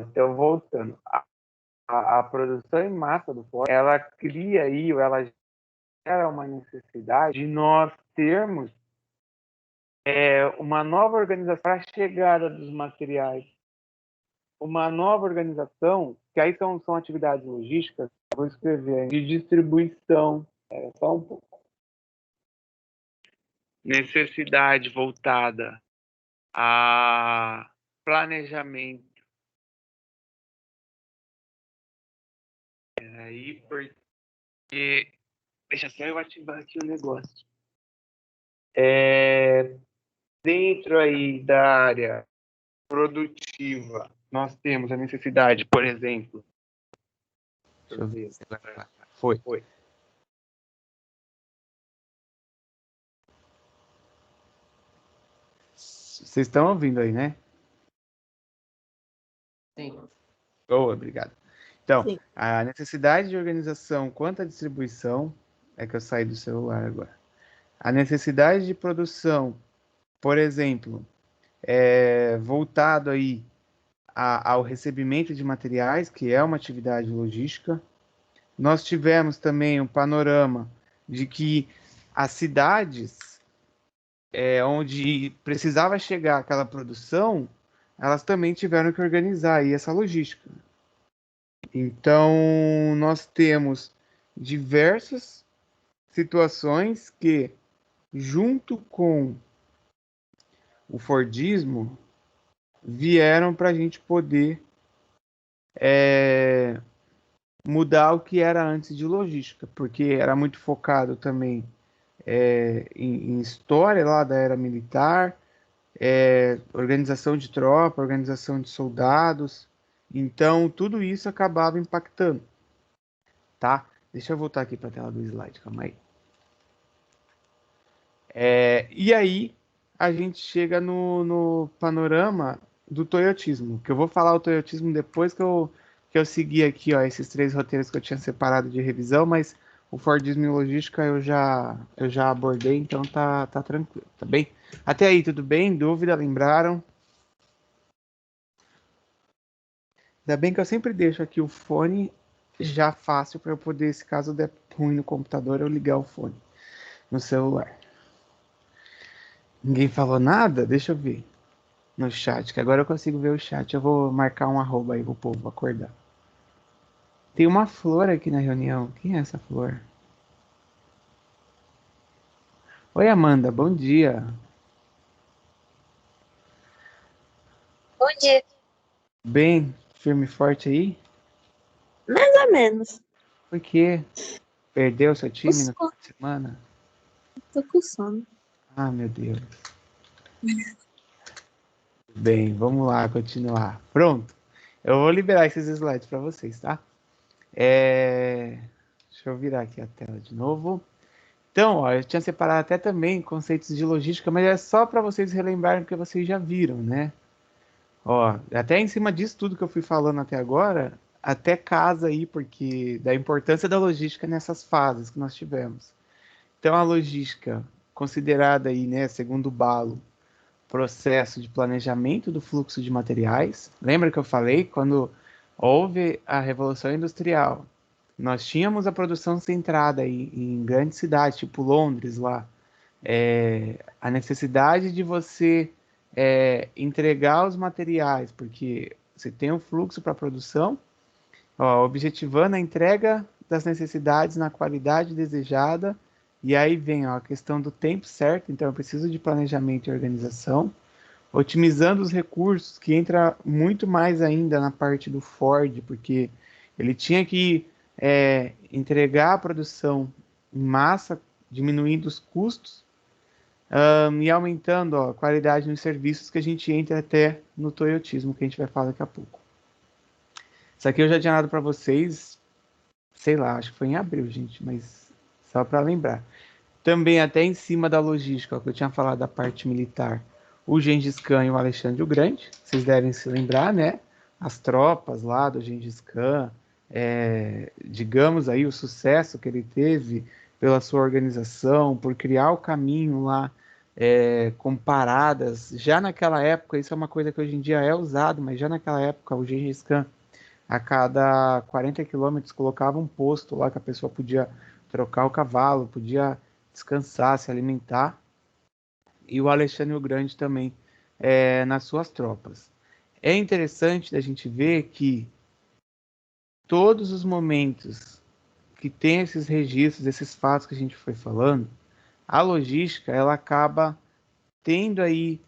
então, voltando, a produção em massa do Ford, ela cria aí, ou ela gera uma necessidade de nós termos uma nova organização para a chegada dos materiais, uma nova organização, que aí são atividades logísticas, vou escrever, de distribuição, só um pouco. Necessidade voltada a planejamento. Aí, porque... Deixa só eu ativar aqui o negócio. Dentro aí da área produtiva, nós temos a necessidade, por exemplo... Deixa eu ver. Foi. Vocês estão ouvindo aí, né? Sim. Oh, obrigado. Então, Sim. a necessidade de organização quanto à distribuição, é que eu saí do celular agora. A necessidade de produção, por exemplo, voltado aí ao recebimento de materiais, que é uma atividade logística. Nós tivemos também um panorama de que as cidades onde precisava chegar aquela produção, elas também tiveram que organizar aí essa logística. Então, nós temos diversas situações que, junto com o Fordismo, vieram para a gente poder mudar o que era antes de logística, porque era muito focado também em história lá da era militar, organização de tropa, organização de soldados. Então, tudo isso acabava impactando, tá? Deixa eu voltar aqui para a tela do slide, calma aí. E aí, a gente chega no panorama do toyotismo, que eu vou falar o toyotismo depois que eu seguir aqui, ó, esses 3 roteiros que eu tinha separado de revisão, mas o Fordismo e logística eu já abordei, então tá tranquilo, tá bem? Até aí, tudo bem? Dúvida, lembraram? Ainda bem que eu sempre deixo aqui o fone já fácil para eu poder, se caso der ruim no computador, eu ligar o fone no celular. Ninguém falou nada? Deixa eu ver no chat, que agora eu consigo ver o chat. Eu vou marcar um arroba aí pro povo acordar. Tem uma flor aqui na reunião. Quem é essa flor? Oi, Amanda, bom dia. Bom dia. Bem firme e forte aí? Mais ou menos. Por quê? Perdeu seu time no Tô fim de semana? com sono. Ah, meu Deus. Bem, vamos lá, continuar. Pronto. Eu vou liberar esses slides para vocês, tá? Deixa eu virar aqui a tela de novo. Então, ó, eu tinha separado até também conceitos de logística, mas é só para vocês relembrarem o que vocês já viram, né? Ó, até em cima disso tudo que eu fui falando até agora, até casa aí, porque da importância da logística nessas fases que nós tivemos. Então, a logística considerada aí, né, segundo o Balo, processo de planejamento do fluxo de materiais. Lembra que eu falei quando houve a Revolução Industrial? Nós tínhamos a produção centrada em grandes cidades, tipo Londres lá. A necessidade de você entregar os materiais, porque você tem um fluxo para a produção, ó, objetivando a entrega das necessidades na qualidade desejada, e aí vem ó, a questão do tempo certo, então eu preciso de planejamento e organização, otimizando os recursos, que entra muito mais ainda na parte do Ford, porque ele tinha que entregar a produção em massa, diminuindo os custos, e aumentando ó, a qualidade nos serviços, que a gente entra até no toyotismo, que a gente vai falar daqui a pouco. Isso aqui eu já tinha dado para vocês, sei lá, acho que foi em abril, gente, mas só para lembrar. Também até em cima da logística, ó, que eu tinha falado da parte militar, o Gengis Khan e o Alexandre o Grande, vocês devem se lembrar, né? As tropas lá do Gengis Khan, digamos aí o sucesso que ele teve pela sua organização, por criar o caminho lá comparadas. Já naquela época, isso é uma coisa que hoje em dia é usado, mas já naquela época o Gengis Khan, a cada 40 quilômetros, colocava um posto lá que a pessoa podia trocar o cavalo, podia descansar, se alimentar. E o Alexandre o Grande também nas suas tropas. É interessante da gente ver que todos os momentos que tem esses registros, esses fatos que a gente foi falando, a logística ela acaba tendo aí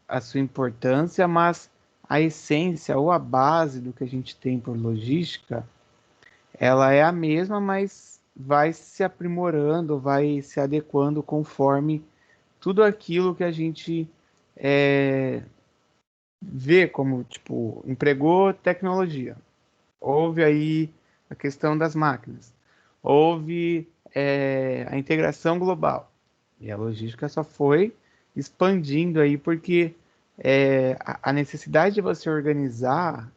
a sua importância, mas a essência ou a base do que a gente tem por logística, ela é a mesma, mas vai se aprimorando, vai se adequando conforme tudo aquilo que a gente vê como, tipo, empregou tecnologia. Houve aí a questão das máquinas. Houve a integração global. E a logística só foi expandindo aí, porque a necessidade de você organizar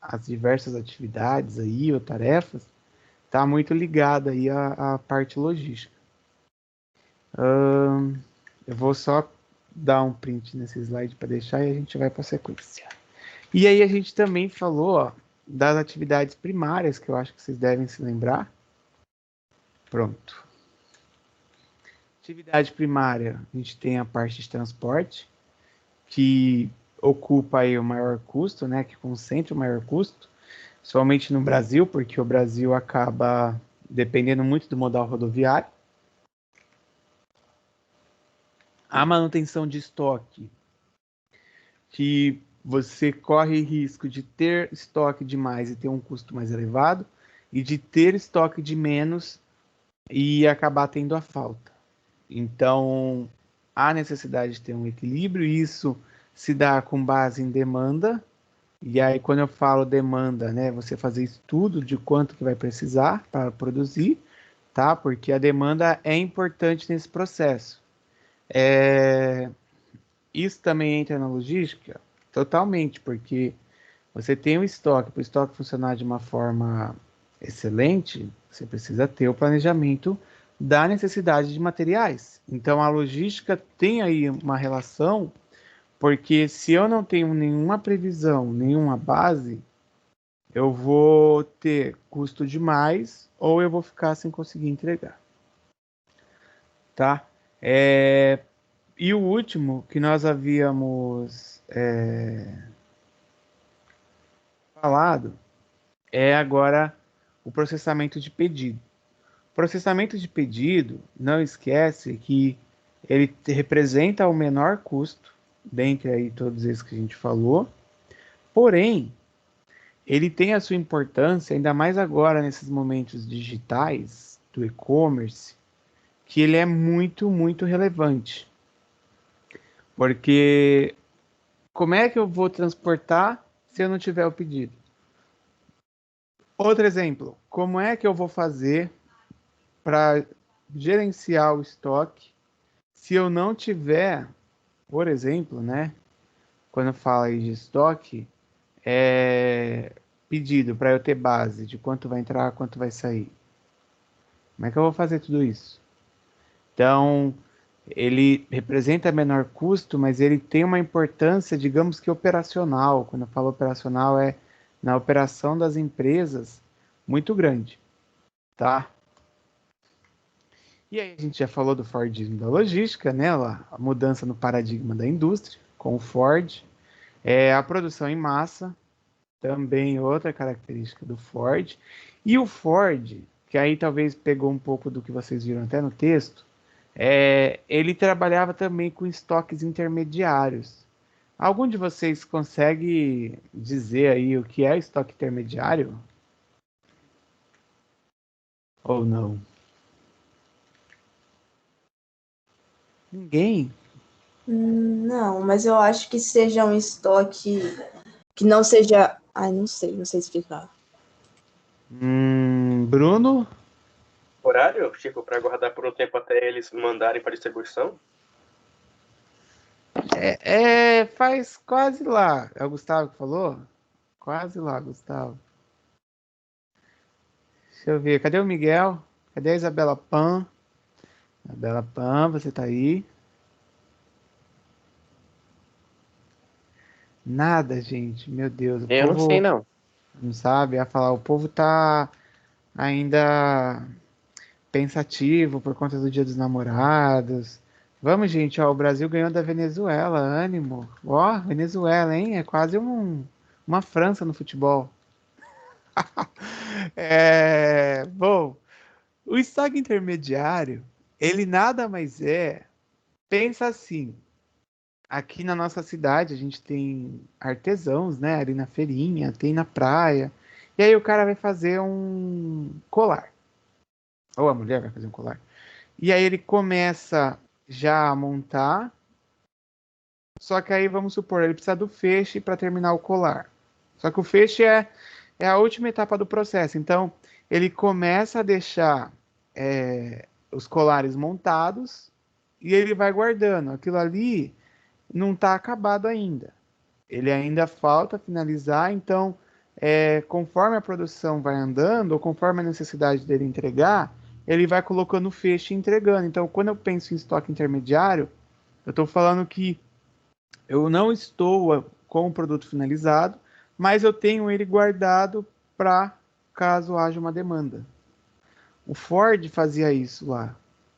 as diversas atividades aí, ou tarefas, está muito ligada aí à parte logística. Eu vou só dar um print nesse slide para deixar e a gente vai para a sequência. E aí a gente também falou, ó, das atividades primárias, que eu acho que vocês devem se lembrar. Pronto. Atividade primária, a gente tem a parte de transporte, que ocupa aí o maior custo, né, que concentra o maior custo, somente no Brasil, porque o Brasil acaba dependendo muito do modal rodoviário. A manutenção de estoque, que você corre risco de ter estoque demais e ter um custo mais elevado, e de ter estoque de menos e acabar tendo a falta. Então, há necessidade de ter um equilíbrio, e isso se dá com base em demanda. E aí, quando eu falo demanda, né, você fazer estudo de quanto que vai precisar para produzir, tá? Porque a demanda é importante nesse processo. Isso também entra na logística? Totalmente, porque você tem um estoque, para o estoque funcionar de uma forma excelente, você precisa ter o planejamento da necessidade de materiais. Então, a logística tem aí uma relação, porque se eu não tenho nenhuma previsão, nenhuma base, eu vou ter custo demais ou eu vou ficar sem conseguir entregar, tá? E o último que nós havíamos falado é agora o processamento de pedido. Processamento de pedido, não esquece que ele representa o menor custo, dentre aí todos esses que a gente falou, porém, ele tem a sua importância, ainda mais agora nesses momentos digitais do e-commerce, que ele é muito, muito relevante. Porque como é que eu vou transportar se eu não tiver o pedido? Outro exemplo, como é que eu vou fazer para gerenciar o estoque se eu não tiver, por exemplo, né, quando fala aí de estoque, pedido para eu ter base de quanto vai entrar, quanto vai sair. Como é que eu vou fazer tudo isso? Então, ele representa menor custo, mas ele tem uma importância, digamos que operacional. Quando eu falo operacional, é na operação das empresas muito grande, tá? E aí a gente já falou do Fordismo da logística, né? A mudança no paradigma da indústria com o Ford, a produção em massa, também outra característica do Ford. E o Ford, que aí talvez pegou um pouco do que vocês viram até no texto, ele trabalhava também com estoques intermediários. Algum de vocês consegue dizer aí o que é estoque intermediário? Ou não? Ninguém? Não, mas eu acho que seja um estoque que não seja. Ai, não sei explicar. Bruno? Horário, tipo, para guardar por um tempo até eles mandarem para distribuição? Faz quase lá. É o Gustavo que falou? Quase lá, Gustavo. Deixa eu ver. Cadê o Miguel? Cadê a Isabela Pan? A Bela Pan, você tá aí? Nada, gente. Meu Deus, o Eu não sei, povo não. não sabe. A falar, o povo tá ainda pensativo por conta do Dia dos Namorados. Vamos, gente, ó, o Brasil ganhou da Venezuela, ânimo. Ó, Venezuela, hein? É quase uma França no futebol. Bom, o estoque intermediário, ele nada mais é. Pensa assim, aqui na nossa cidade a gente tem artesãos, né? Ali na feirinha, tem na praia. E aí o cara vai fazer um colar. Ou a mulher vai fazer um colar. E aí ele começa já a montar. Só que aí vamos supor, ele precisa do feixe para terminar o colar. Só que o feixe é a última etapa do processo. Então ele começa a deixar os colares montados e ele vai guardando. Aquilo ali não está acabado ainda. Ele ainda falta finalizar, então, conforme a produção vai andando, ou conforme a necessidade dele entregar, ele vai colocando o feixe e entregando. Então, quando eu penso em estoque intermediário, eu estou falando que eu não estou com o produto finalizado, mas eu tenho ele guardado para caso haja uma demanda. O Ford fazia isso lá,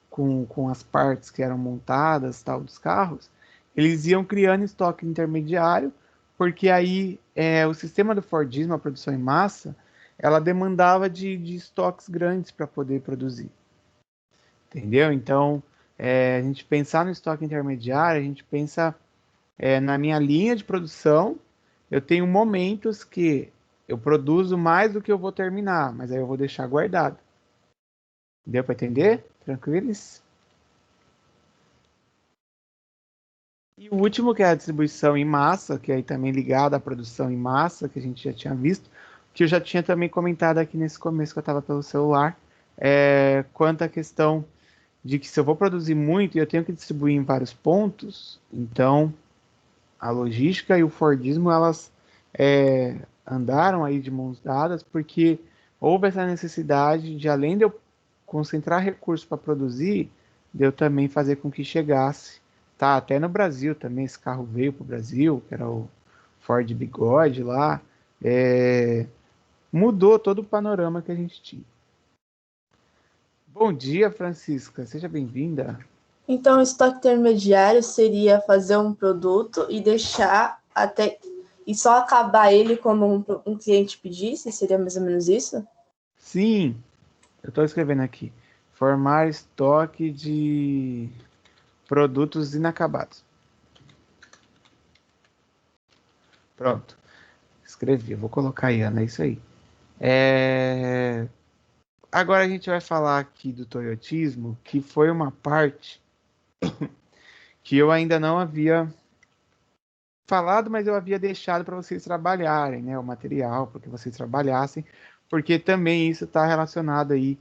com as partes que eram montadas, tal, dos carros. Eles iam criando estoque intermediário, porque aí o sistema do Fordismo, a produção em massa, ela demandava de estoques grandes para poder produzir. Entendeu? Então, a gente pensar no estoque intermediário, a gente pensa na minha linha de produção, eu tenho momentos que eu produzo mais do que eu vou terminar, mas aí eu vou deixar guardado. Deu para entender? Tranquilos? E o último, que é a distribuição em massa, que aí também ligado à produção em massa, que a gente já tinha visto, que eu já tinha também comentado aqui nesse começo que eu estava pelo celular, quanto à questão de que se eu vou produzir muito e eu tenho que distribuir em vários pontos, então a logística e o Fordismo, elas andaram aí de mãos dadas, porque houve essa necessidade de, além de eu concentrar recursos para produzir, de eu também fazer com que chegasse. Tá, até no Brasil também, esse carro veio para o Brasil, que era o Ford Bigode lá, mudou todo o panorama que a gente tinha. Bom dia, Francisca, seja bem-vinda. Então, o estoque intermediário seria fazer um produto e deixar até. E só acabar ele quando um cliente pedisse? Seria mais ou menos isso? Sim, eu estou escrevendo aqui. Formar estoque de produtos inacabados. Pronto. Escrevi. Eu vou colocar aí, Ana. É isso aí. Agora a gente vai falar aqui do toyotismo, que foi uma parte que eu ainda não havia falado, mas eu havia deixado para vocês trabalharem, né? O material, para que vocês trabalhassem, porque também isso está relacionado aí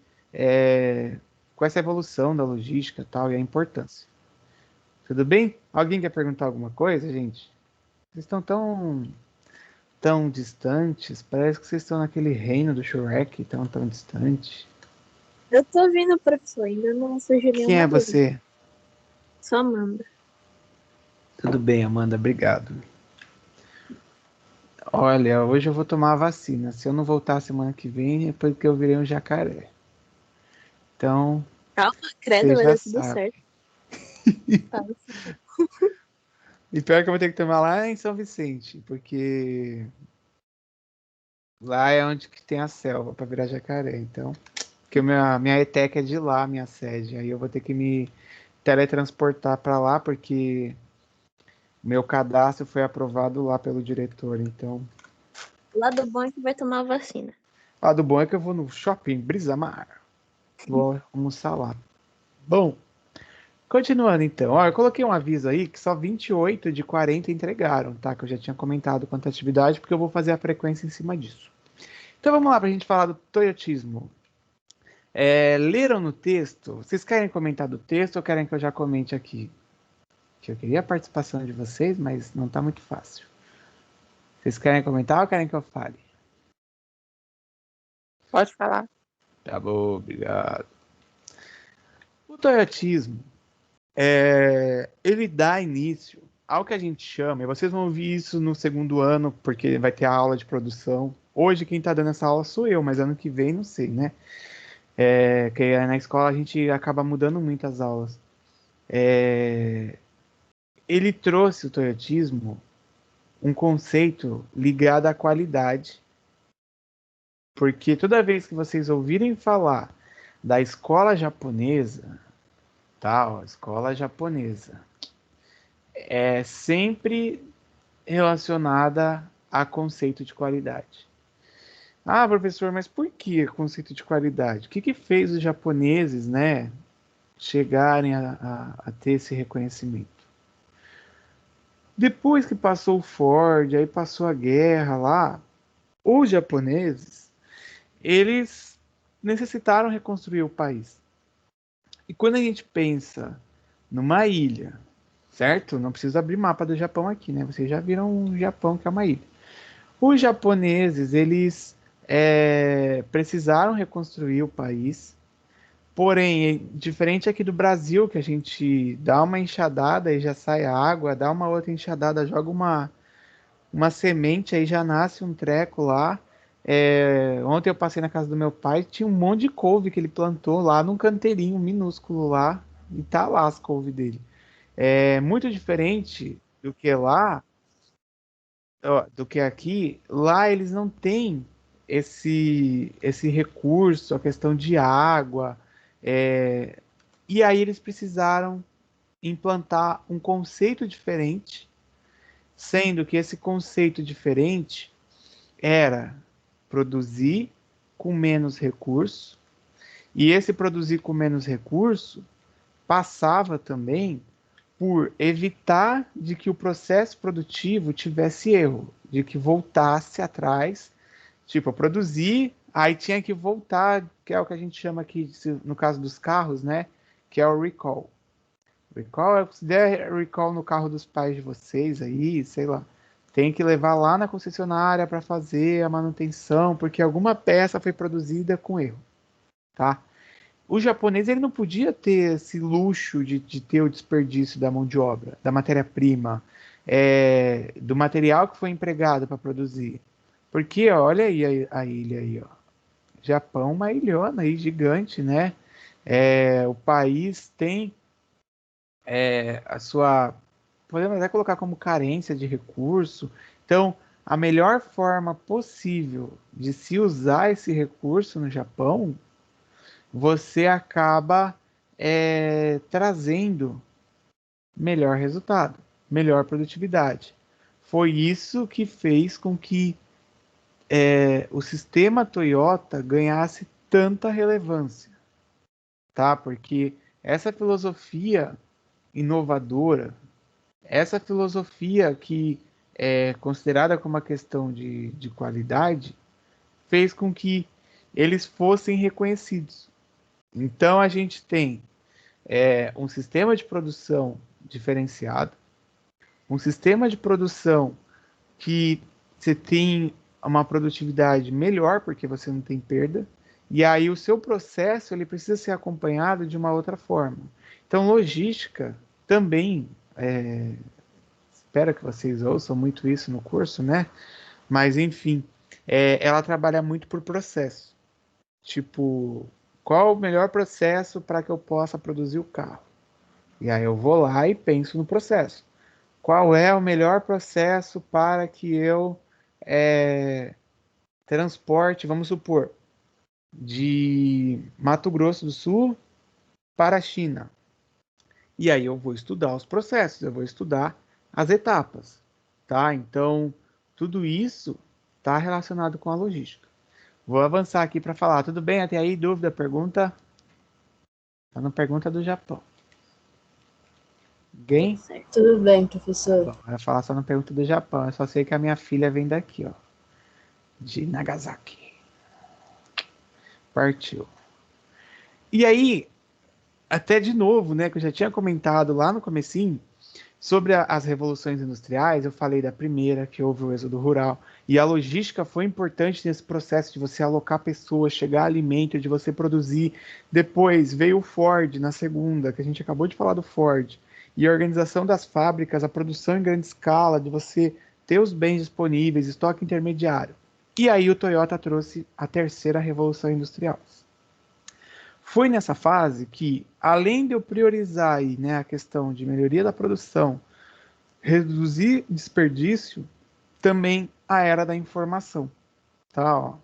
com essa evolução da logística e tal, e a importância. Tudo bem? Alguém quer perguntar alguma coisa, gente? Vocês estão tão distantes, parece que vocês estão naquele reino do Shrek, tão distante. Eu tô ouvindo, professor, ainda não surgiu Quem nenhuma é dúvida. você? Só Amanda. Tudo bem, Amanda, obrigado. Olha, hoje eu vou tomar a vacina. Se eu não voltar semana que vem, é porque eu virei um jacaré. Então, Calma, credo, vocês vai já dar tudo sabem. certo. Tá. E pior que eu vou ter que tomar lá em São Vicente, porque lá é onde que tem a selva para virar jacaré. Então, porque minha ETEC é de lá, minha sede. Aí eu vou ter que me teletransportar para lá, porque meu cadastro foi aprovado lá pelo diretor. Então, O lado bom é que vai tomar a vacina. do bom é que eu vou no shopping Brisamar. Vou almoçar lá. Bom, continuando então. Ó, eu coloquei um aviso aí que só 28 de 40 entregaram, tá? Que eu já tinha comentado quanto à atividade, porque eu vou fazer a frequência em cima disso. Então vamos lá para a gente falar do toyotismo. Leram no texto? Vocês querem comentar do texto ou querem que eu já comente aqui? Que eu queria a participação de vocês, mas não está muito fácil. Vocês querem comentar ou querem que eu fale? Pode falar. Tá bom, obrigado. O toyotismo, ele dá início ao que a gente chama, e vocês vão ouvir isso no segundo ano, porque vai ter a aula de produção. Hoje quem está dando essa aula sou eu, mas ano que vem não sei, né? Que na escola a gente acaba mudando muitas aulas. Ele trouxe o toyotismo um conceito ligado à qualidade, porque toda vez que vocês ouvirem falar da escola japonesa, tá? Ó, escola japonesa é sempre relacionada a conceito de qualidade. Ah, professor, mas por que conceito de qualidade? O que fez os japoneses, né, chegarem a ter esse reconhecimento? Depois que passou o Ford, aí passou a guerra lá, os japoneses, eles necessitaram reconstruir o país. E quando a gente pensa numa ilha, certo? Não precisa abrir mapa do Japão aqui, né? Vocês já viram o Japão, que é uma ilha. Os japoneses, eles precisaram reconstruir o país. Porém, diferente aqui do Brasil, que a gente dá uma enxadada e já sai água, dá uma outra enxadada, joga uma semente, aí já nasce um treco lá. Ontem eu passei na casa do meu pai, tinha um monte de couve que ele plantou lá num canteirinho minúsculo lá, e tá lá as couves dele. É muito diferente do que lá, ó, do que aqui. Lá eles não têm esse recurso, a questão de água, e aí eles precisaram implantar um conceito diferente, sendo que esse conceito diferente era produzir com menos recurso, e esse produzir com menos recurso passava também por evitar de que o processo produtivo tivesse erro, de que voltasse atrás, tipo, eu produzi, aí tinha que voltar, que é o que a gente chama aqui, no caso dos carros, né, que é o recall. Recall, se der recall no carro dos pais de vocês aí, sei lá, tem que levar lá na concessionária para fazer a manutenção, porque alguma peça foi produzida com erro, tá? O japonês ele não podia ter esse luxo de ter o desperdício da mão de obra, da matéria-prima, do material que foi empregado para produzir. Porque, ó, olha aí a ilha aí, ó. Japão, uma ilhona aí, gigante, né? O país tem a sua, podemos até colocar como carência de recurso. Então, a melhor forma possível de se usar esse recurso no Japão, você acaba trazendo melhor resultado, melhor produtividade. Foi isso que fez com que o sistema Toyota ganhasse tanta relevância, tá? Porque essa filosofia inovadora, essa filosofia que é considerada como uma questão de qualidade, fez com que eles fossem reconhecidos. Então a gente tem um sistema de produção diferenciado, um sistema de produção que você tem uma produtividade melhor, porque você não tem perda, e aí o seu processo ele precisa ser acompanhado de uma outra forma. Então, logística também, espero que vocês ouçam muito isso no curso, né? Mas, enfim, ela trabalha muito por processo. Tipo, qual o melhor processo para que eu possa produzir o carro? E aí eu vou lá e penso no processo. Qual é o melhor processo para que eu transporte, vamos supor, de Mato Grosso do Sul para a China? E aí eu vou estudar os processos, eu vou estudar as etapas, tá? Então, tudo isso está relacionado com a logística. Vou avançar aqui para falar. Tudo bem? Até aí, dúvida, pergunta? Tá na pergunta do Japão. Ninguém? Tudo bem, professor. Bom, vai falar só na pergunta do Japão. Eu só sei que a minha filha vem daqui, ó. De Nagasaki. Partiu. E aí, até de novo, né, que eu já tinha comentado lá no comecinho, Sobre as revoluções industriais, eu falei da primeira, que houve o êxodo rural, e a logística foi importante nesse processo de você alocar pessoas, chegar alimento, de você produzir. Depois veio o Ford na segunda, que a gente acabou de falar do Ford, e a organização das fábricas, a produção em grande escala, de você ter os bens disponíveis, estoque intermediário. E aí o Toyota trouxe a terceira revolução industrial. Foi nessa fase que, além de eu priorizar aí, né, a questão de melhoria da produção, reduzir desperdício, também a era da informação. Tá, ó.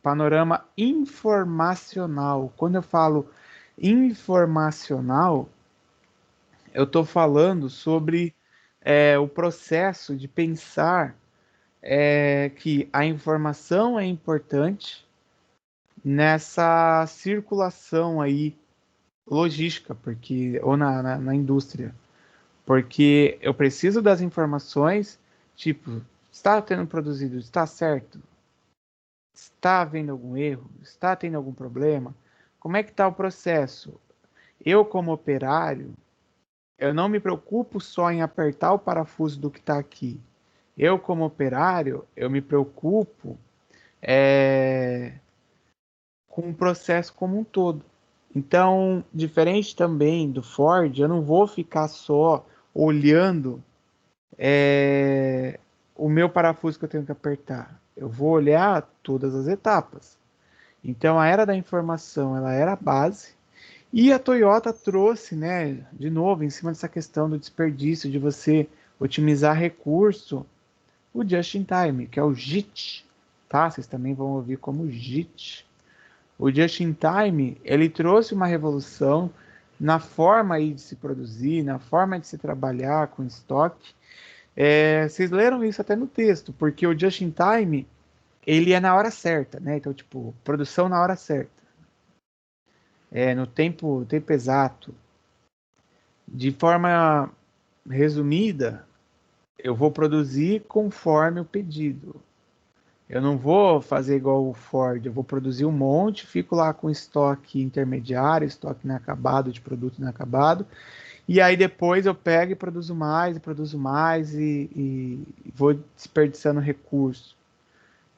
Panorama informacional. Quando eu falo informacional, eu estou falando sobre o processo de pensar que a informação é importante nessa circulação aí logística, porque ou na indústria, porque eu preciso das informações, tipo, está tendo produzido, está certo? Está havendo algum erro? Está tendo algum problema? Como é que está o processo? Eu, como operário, eu não me preocupo só em apertar o parafuso do que está aqui. Eu, como operário, eu me preocupo com o processo como um todo. Então, diferente também do Ford, eu não vou ficar só olhando o meu parafuso que eu tenho que apertar. Eu vou olhar todas as etapas. Então, a era da informação, ela era a base. E a Toyota trouxe, né, de novo, em cima dessa questão do desperdício, de você otimizar recurso, o Just in Time, que é o JIT, tá? Vocês também vão ouvir como JIT. O Just in Time, ele trouxe uma revolução na forma aí de se produzir, na forma de se trabalhar com estoque. Vocês leram isso até no texto, porque o Just in Time, ele é na hora certa, né? Então, tipo, produção na hora certa. No tempo exato. De forma resumida, eu vou produzir conforme o pedido. Eu não vou fazer igual o Ford, eu vou produzir um monte, fico lá com estoque intermediário, estoque inacabado, de produto inacabado, e aí depois eu pego e produzo mais e vou desperdiçando recurso.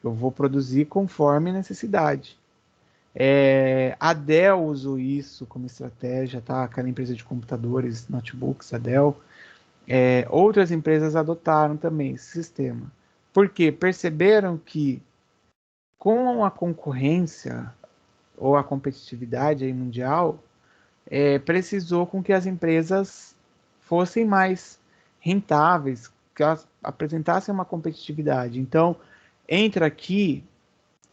Eu vou produzir conforme necessidade. A Dell usou isso como estratégia, tá? Aquela empresa de computadores, notebooks, a Dell. Outras empresas adotaram também esse sistema. Porque perceberam que com a concorrência ou a competitividade aí mundial, precisou com que as empresas fossem mais rentáveis, que elas apresentassem uma competitividade. Então, entra aqui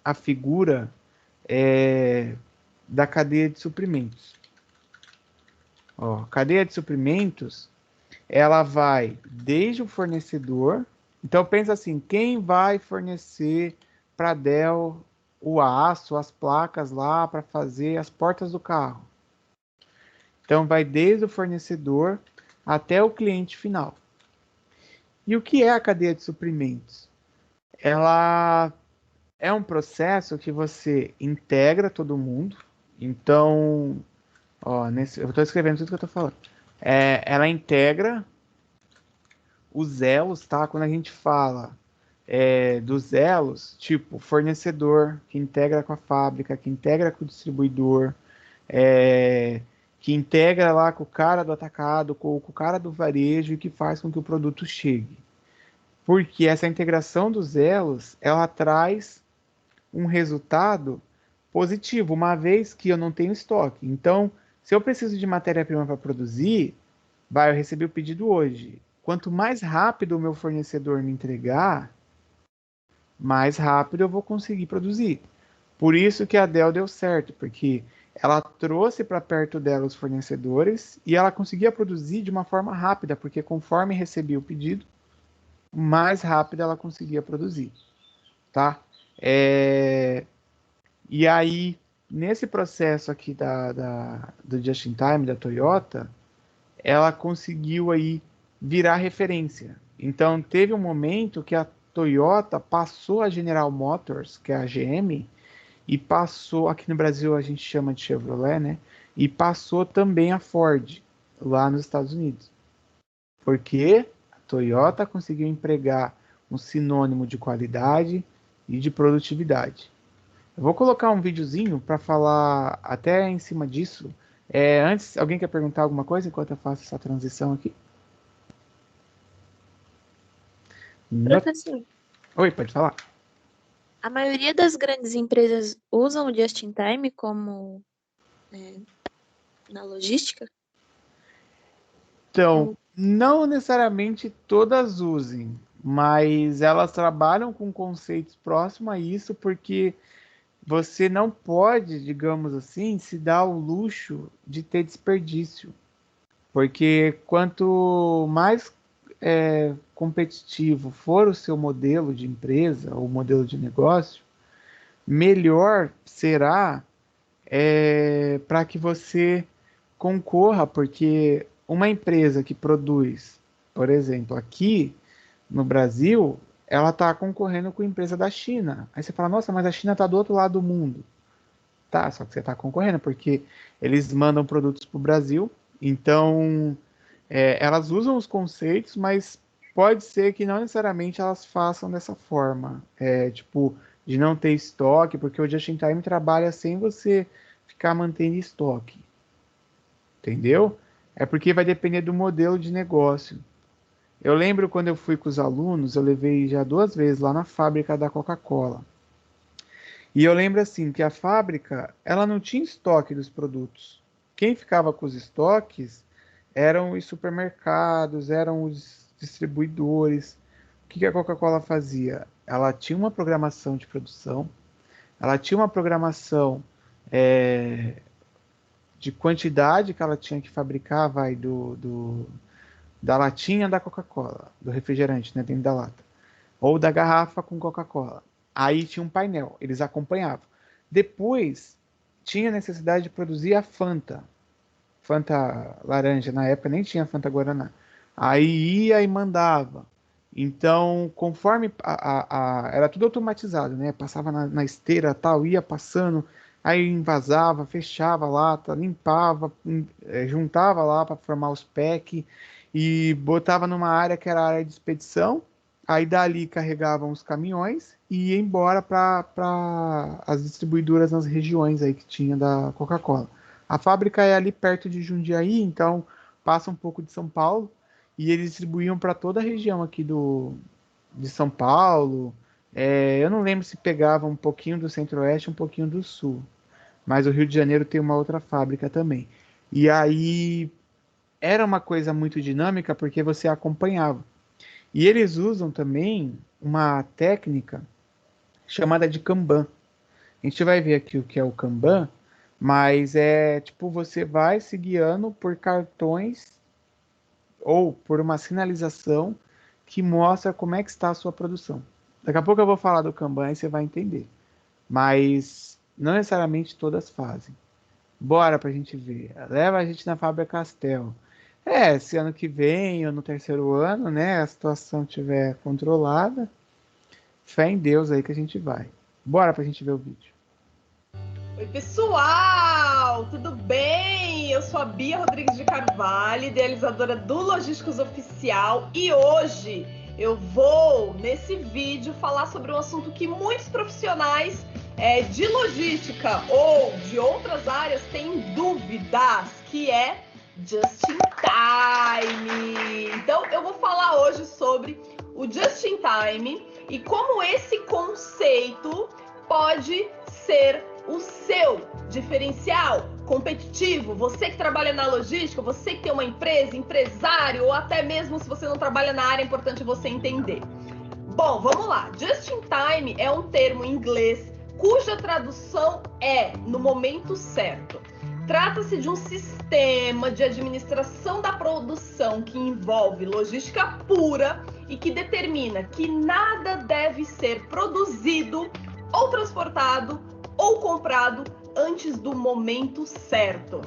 a figura da cadeia de suprimentos. Ó, cadeia de suprimentos, ela vai desde o fornecedor. Então pensa assim, quem vai fornecer para a Dell o aço, as placas lá para fazer as portas do carro? Então vai desde o fornecedor até o cliente final. E o que é a cadeia de suprimentos? Ela é um processo que você integra todo mundo. Então, ó, eu estou escrevendo tudo que eu estou falando. Ela integra os elos, tá? Quando a gente fala dos elos, tipo fornecedor, que integra com a fábrica, que integra com o distribuidor, que integra lá com o cara do atacado, com o cara do varejo e que faz com que o produto chegue. Porque essa integração dos elos, ela traz um resultado positivo, uma vez que eu não tenho estoque. Então, se eu preciso de matéria-prima para produzir, eu recebi o pedido hoje. Quanto mais rápido o meu fornecedor me entregar, mais rápido eu vou conseguir produzir. Por isso que a Dell deu certo, porque ela trouxe para perto dela os fornecedores e ela conseguia produzir de uma forma rápida, porque conforme recebia o pedido, mais rápido ela conseguia produzir, tá? E aí, nesse processo aqui do Just in Time, da Toyota, ela conseguiu aí virar referência. Então, teve um momento que a Toyota passou a General Motors, que é a GM, e passou, aqui no Brasil a gente chama de Chevrolet, né? E passou também a Ford, lá nos Estados Unidos. Porque a Toyota conseguiu empregar um sinônimo de qualidade e de produtividade. Eu vou colocar um videozinho para falar até em cima disso. Antes, alguém quer perguntar alguma coisa enquanto eu faço essa transição aqui? Não. Professor, Oi, pode falar. a maioria das grandes empresas usam o just-in-time como na logística? Então, não necessariamente todas usem, mas elas trabalham com conceitos próximos a isso, porque você não pode, digamos assim, se dar o luxo de ter desperdício. Porque quanto mais competitivo for o seu modelo de empresa ou modelo de negócio, melhor será para que você concorra, porque uma empresa que produz, por exemplo, aqui no Brasil, ela está concorrendo com a empresa da China. Aí você fala, nossa, mas a China está do outro lado do mundo. Tá, só que você está concorrendo, porque eles mandam produtos para o Brasil, então elas usam os conceitos, mas pode ser que não necessariamente elas façam dessa forma. Tipo, de não ter estoque, porque o Just in Time trabalha sem você ficar mantendo estoque. Entendeu? É porque vai depender do modelo de negócio. Eu lembro quando eu fui com os alunos, eu levei já 2 vezes lá na fábrica da Coca-Cola. E eu lembro assim que a fábrica, ela não tinha estoque dos produtos. Quem ficava com os estoques eram os supermercados, eram os distribuidores. O que a Coca-Cola fazia? Ela tinha uma programação de produção, ela tinha uma programação de quantidade que ela tinha que fabricar, da latinha da Coca-Cola, do refrigerante, né, dentro da lata, ou da garrafa com Coca-Cola. Aí tinha um painel, eles acompanhavam. Depois, tinha necessidade de produzir a Fanta laranja, na época nem tinha Fanta Guaraná. Aí ia e mandava. Então, conforme era tudo automatizado, né? Passava na esteira tal, ia passando, aí envasava, fechava a lata, limpava, juntava lá para formar os packs e botava numa área que era a área de expedição. Aí dali carregavam os caminhões e ia embora para as distribuidoras nas regiões aí que tinha da Coca-Cola. A fábrica é ali perto de Jundiaí, então passa um pouco de São Paulo e eles distribuíam para toda a região aqui de São Paulo. Eu não lembro se pegava um pouquinho do Centro-Oeste, um pouquinho do Sul, mas o Rio de Janeiro tem uma outra fábrica também. E aí era uma coisa muito dinâmica porque você acompanhava. E eles usam também uma técnica chamada de Kanban. A gente vai ver aqui o que é o Kanban, mas é tipo, você vai se guiando por cartões ou por uma sinalização que mostra como é que está a sua produção. Daqui a pouco eu vou falar do Kanban e você vai entender. Mas não necessariamente todas fazem. Bora pra gente ver. Leva a gente na Fábrica Castel. Se ano que vem ou no terceiro ano, né, a situação estiver controlada, fé em Deus aí que a gente vai. Bora pra gente ver o vídeo. Oi, pessoal! Tudo bem? Eu sou a Bia Rodrigues de Carvalho, idealizadora do Logísticos Oficial, e hoje eu vou, nesse vídeo, falar sobre um assunto que muitos profissionais de logística ou de outras áreas têm dúvidas, que é Just in Time. Então, eu vou falar hoje sobre o Just in Time e como esse conceito pode ser o seu diferencial competitivo. Você que trabalha na logística, você que tem uma empresa, empresário, ou até mesmo se você não trabalha na área, é importante você entender. Bom, vamos lá. Just in Time é um termo em inglês cuja tradução é no momento certo. Trata-se de um sistema de administração da produção que envolve logística pura e que determina que nada deve ser produzido ou transportado ou comprado antes do momento certo.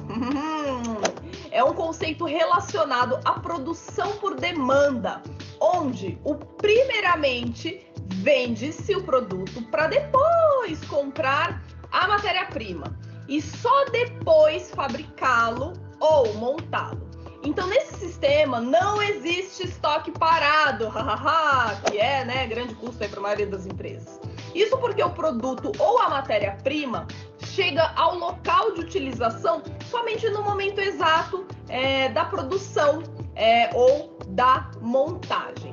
É um conceito relacionado à produção por demanda, onde o primeiramente vende-se o produto para depois comprar a matéria-prima e só depois fabricá-lo ou montá-lo. Então, nesse sistema, não existe estoque parado, que é, né, grande custo para a maioria das empresas. Isso porque o produto ou a matéria-prima chega ao local de utilização somente no momento exato da produção ou da montagem.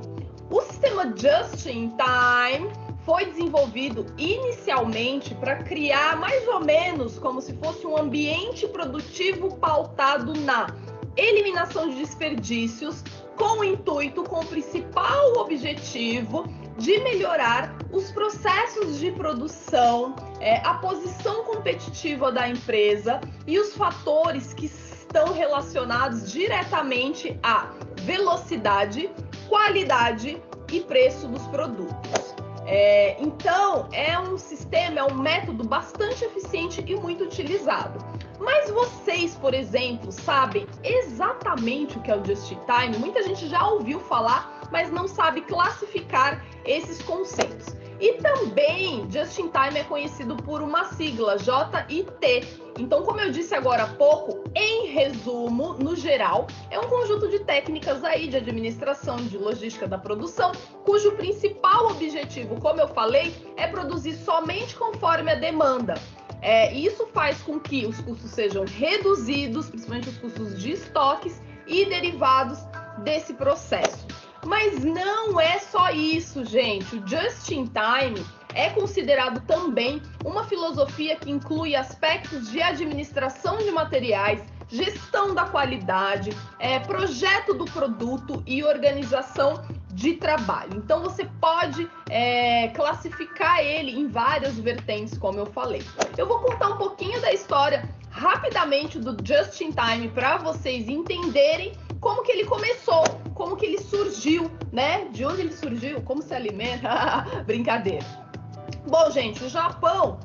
O sistema Just-in-Time foi desenvolvido inicialmente para criar mais ou menos como se fosse um ambiente produtivo pautado na eliminação de desperdícios, com o intuito, com o principal objetivo de melhorar os processos de produção, a posição competitiva da empresa e os fatores que estão relacionados diretamente à velocidade, qualidade e preço dos produtos. Então, é um sistema, é um método bastante eficiente e muito utilizado. Mas vocês, por exemplo, sabem exatamente o que é o Just-in-Time? Muita gente já ouviu falar, mas não sabe classificar esses conceitos. E também, Just-in-Time é conhecido por uma sigla, JIT. Então, como eu disse agora há pouco, em resumo, no geral, é um conjunto de técnicas aí de administração, de logística da produção, cujo principal objetivo, como eu falei, é produzir somente conforme a demanda. E isso faz com que os custos sejam reduzidos, principalmente os custos de estoques e derivados desse processo. Mas não é só isso, gente. O Just-in-Time é considerado também uma filosofia que inclui aspectos de administração de materiais, gestão da qualidade, projeto do produto e organização de trabalho. Então, você pode classificar ele em várias vertentes, como eu falei. Eu vou contar um pouquinho da história rapidamente do Just-in-Time para vocês entenderem como que ele começou, como que ele surgiu, né? De onde ele surgiu, como se alimenta, brincadeira. Bom, gente, o Japão,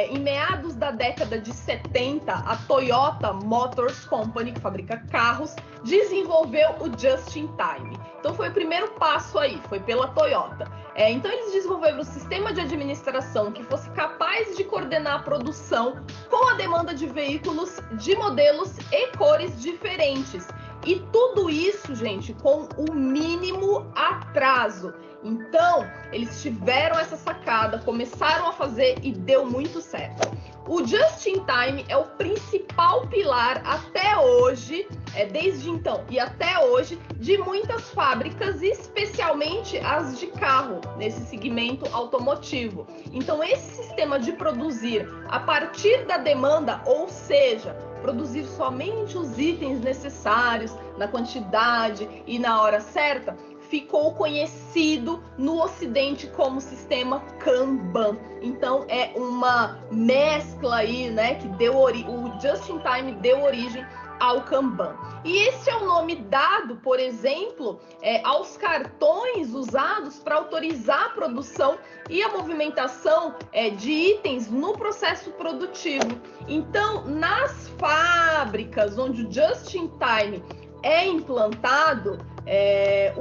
em meados da década de 70, a Toyota Motors Company, que fabrica carros, desenvolveu o Just-in-Time. Então, foi o primeiro passo aí, foi pela Toyota. Então, eles desenvolveram um sistema de administração que fosse capaz de coordenar a produção com a demanda de veículos de modelos e cores diferentes. E tudo isso, gente, com o mínimo atraso. Então, eles tiveram essa sacada, começaram a fazer e deu muito certo. O Just-in-Time é o principal pilar até hoje, desde então e até hoje, de muitas fábricas, especialmente as de carro, nesse segmento automotivo. Então, esse sistema de produzir a partir da demanda, ou seja, produzir somente os itens necessários, na quantidade e na hora certa, ficou conhecido no Ocidente como sistema Kanban. Então, é uma mescla aí, né, que o Just-in-Time deu origem ao Kanban. E esse é o nome dado, por exemplo, aos cartões usados para autorizar a produção e a movimentação de itens no processo produtivo. Então, nas fábricas onde o Just-in-Time é implantado,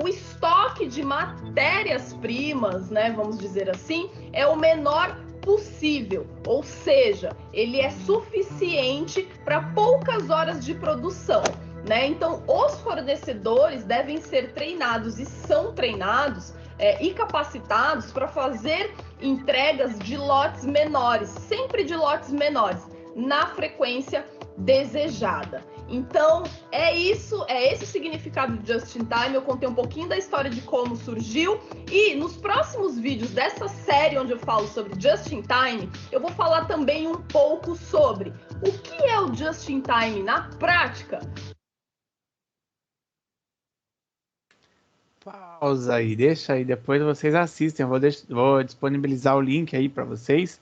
o estoque de matérias-primas, né, vamos dizer assim, é o menor possível, ou seja, ele é suficiente para poucas horas de produção, né? Então, os fornecedores devem ser treinados e são treinados e capacitados para fazer entregas de lotes menores, sempre de lotes menores, na frequência desejada. Então, é esse o significado de Just-in-Time. Eu contei um pouquinho da história de como surgiu e nos próximos vídeos dessa série onde eu falo sobre Just-in-Time, eu vou falar também um pouco sobre o que é o Just-in-Time na prática. Pausa aí, deixa aí, depois vocês assistem. Eu vou disponibilizar o link aí para vocês,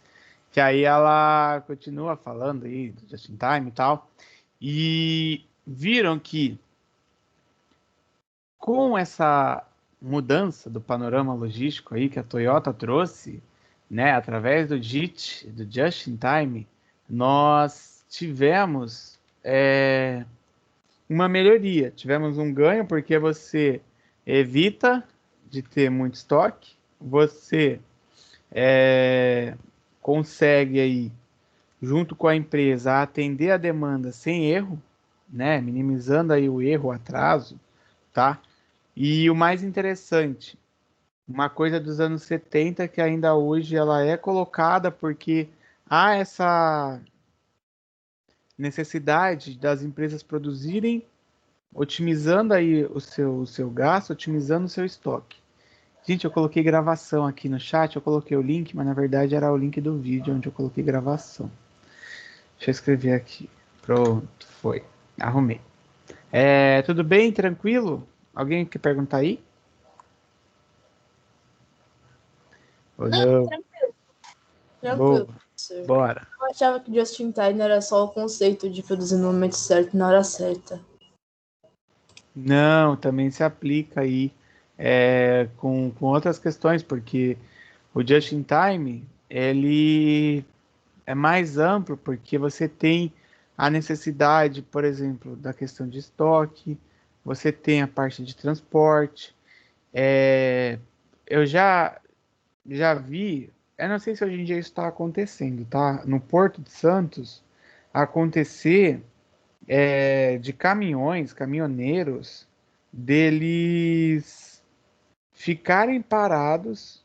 que aí ela continua falando aí do Just-in-Time e tal. E viram que com essa mudança do panorama logístico aí que a Toyota trouxe, né, através do JIT, do Just-in-Time, nós tivemos uma melhoria, tivemos um ganho, porque você evita de ter muito estoque, você consegue aí, junto com a empresa, atender a demanda sem erro, né? Minimizando aí o erro, o atraso, tá? E o mais interessante, uma coisa dos anos 70 que ainda hoje ela é colocada porque há essa necessidade das empresas produzirem, otimizando aí o seu gasto, otimizando o seu estoque. Gente, eu coloquei gravação aqui no chat, eu coloquei o link, mas na verdade era o link do vídeo onde eu coloquei gravação. Deixa eu escrever aqui. Pronto, foi. Arrumei. Tudo bem? Tranquilo? Alguém quer perguntar aí? Ou não? Tranquilo. Boa. Bora. Eu achava que just in time era só o conceito de produzir no momento certo, na hora certa. Não, também se aplica aí com outras questões, porque o just in time, ele é mais amplo, porque você tem a necessidade, por exemplo, da questão de estoque, você tem a parte de transporte. Eu já vi, eu não sei se hoje em dia isso está acontecendo, tá? No Porto de Santos, acontecer de caminhões, caminhoneiros, deles ficarem parados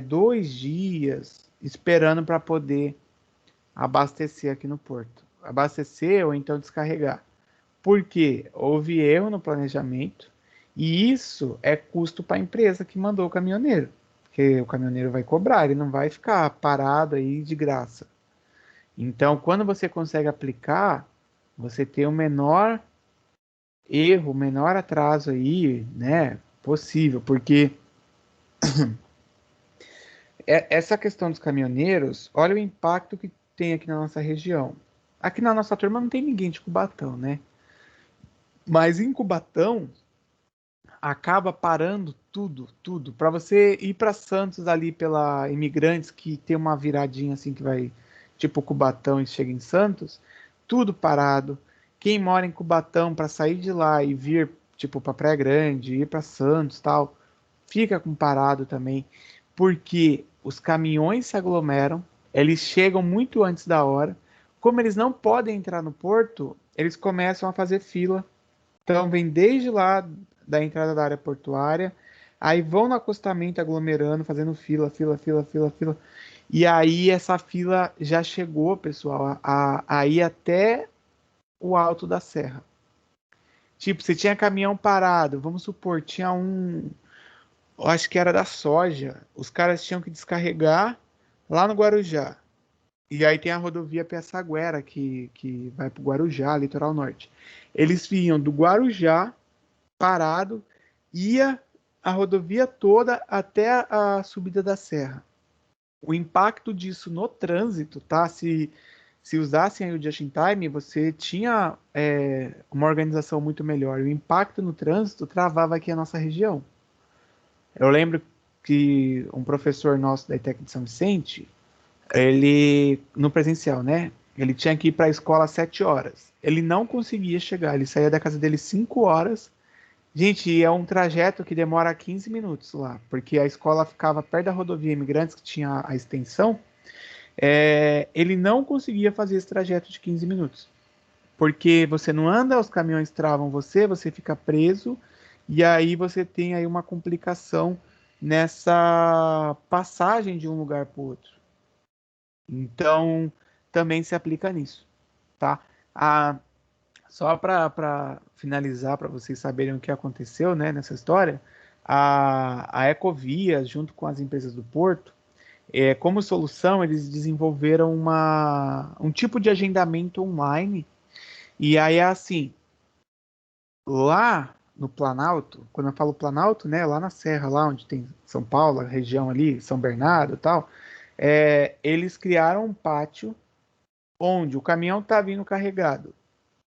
2 dias esperando para poder abastecer aqui no porto. Abastecer ou então descarregar. Porque houve erro no planejamento e isso é custo para a empresa que mandou o caminhoneiro. Porque o caminhoneiro vai cobrar, ele não vai ficar parado aí de graça. Então, quando você consegue aplicar, você tem o menor erro, o menor atraso aí, né, possível, porque essa questão dos caminhoneiros, olha o impacto que tem aqui na nossa região. Aqui na nossa turma não tem ninguém de Cubatão, né? Mas em Cubatão acaba parando tudo. Para você ir para Santos ali pela Imigrantes, que tem uma viradinha assim que vai tipo Cubatão e chega em Santos, tudo parado. Quem mora em Cubatão para sair de lá e vir tipo para Praia Grande, ir para Santos, tal, fica com parado também, porque os caminhões se aglomeram, eles chegam muito antes da hora. Como eles não podem entrar no porto, eles começam a fazer fila. Então, vem desde lá da entrada da área portuária, aí vão no acostamento aglomerando, fazendo fila. E aí, essa fila já chegou, pessoal, a ir até o alto da serra. Tipo, você tinha caminhão parado, vamos supor, tinha eu acho que era da soja. Os caras tinham que descarregar lá no Guarujá. E aí tem a rodovia Piaçaguera, que vai para o Guarujá, litoral norte. Eles vinham do Guarujá, parado, ia a rodovia toda até a subida da serra. O impacto disso no trânsito, tá? Se usassem aí o Just in Time, você tinha uma organização muito melhor. O impacto no trânsito travava aqui a nossa região. Eu lembro que um professor nosso da ETEC de São Vicente, ele, no presencial, né? Ele tinha que ir para a escola às 7 horas. Ele não conseguia chegar, ele saía da casa dele 5 horas. Gente, é um trajeto que demora 15 minutos lá, porque a escola ficava perto da rodovia Imigrantes, que tinha a extensão. Ele não conseguia fazer esse trajeto de 15 minutos, porque você não anda, os caminhões travam você fica preso, e aí você tem aí uma complicação nessa passagem de um lugar para o outro. Então, também se aplica nisso, tá? Só para finalizar, para vocês saberem o que aconteceu, né, nessa história, a Ecovias, junto com as empresas do Porto, como solução, eles desenvolveram um tipo de agendamento online. E aí é assim, lá no Planalto, quando eu falo Planalto, né, lá na Serra, lá onde tem São Paulo, a região ali, São Bernardo e tal, eles criaram um pátio onde o caminhão está vindo carregado,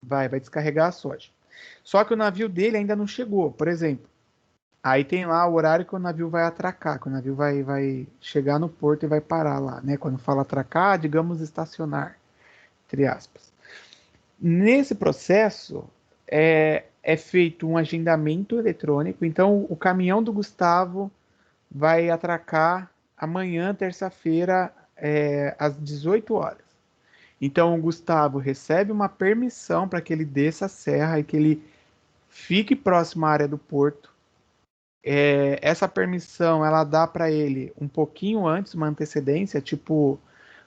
vai descarregar a soja. Só que o navio dele ainda não chegou, por exemplo. Aí tem lá o horário que o navio vai atracar, que o navio vai chegar no porto e vai parar lá, né? Quando fala atracar, digamos estacionar, entre aspas. Nesse processo, é feito um agendamento eletrônico. Então, o caminhão do Gustavo vai atracar amanhã, terça-feira, às 18 horas. Então o Gustavo recebe uma permissão para que ele desça a serra e que ele fique próximo à área do porto. Essa permissão ela dá para ele um pouquinho antes, uma antecedência, tipo,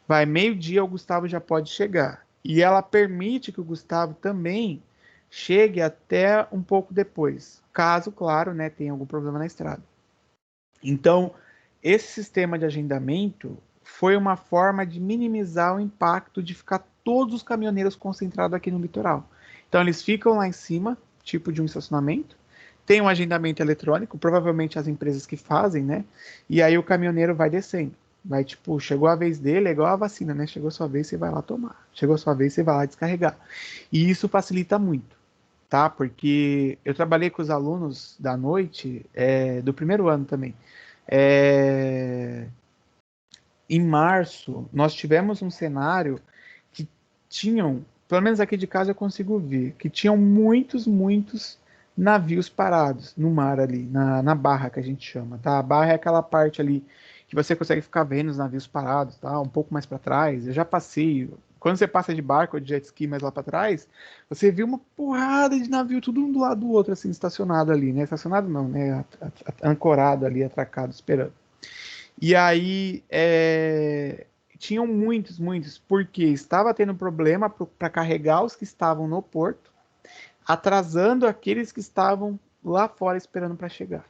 vai meio-dia o Gustavo já pode chegar. E ela permite que o Gustavo também chegue até um pouco depois, caso, claro, né, tenha algum problema na estrada. Então, esse sistema de agendamento foi uma forma de minimizar o impacto de ficar todos os caminhoneiros concentrados aqui no litoral. Então, eles ficam lá em cima, tipo de um estacionamento, tem um agendamento eletrônico, provavelmente as empresas que fazem, né? E aí o caminhoneiro vai descendo. Vai, tipo, chegou a vez dele, é igual a vacina, né? Chegou a sua vez, você vai lá tomar. Chegou a sua vez, você vai lá descarregar. E isso facilita muito, tá? Porque eu trabalhei com os alunos da noite, do primeiro ano também. Em março, nós tivemos um cenário que tinham, pelo menos aqui de casa eu consigo ver, que tinham muitos navios parados no mar ali, na barra que a gente chama, tá? A barra é aquela parte ali que você consegue ficar vendo os navios parados, tá? Um pouco mais para trás. Eu já passei. Quando você passa de barco ou de jet ski mais lá para trás, você vê uma porrada de navio, tudo um do lado do outro, assim, estacionado ali, né? Estacionado não, né? Ancorado ali, atracado, esperando. E aí, tinham muitos, porque estava tendo problema para carregar os que estavam no porto, atrasando aqueles que estavam lá fora esperando para chegar.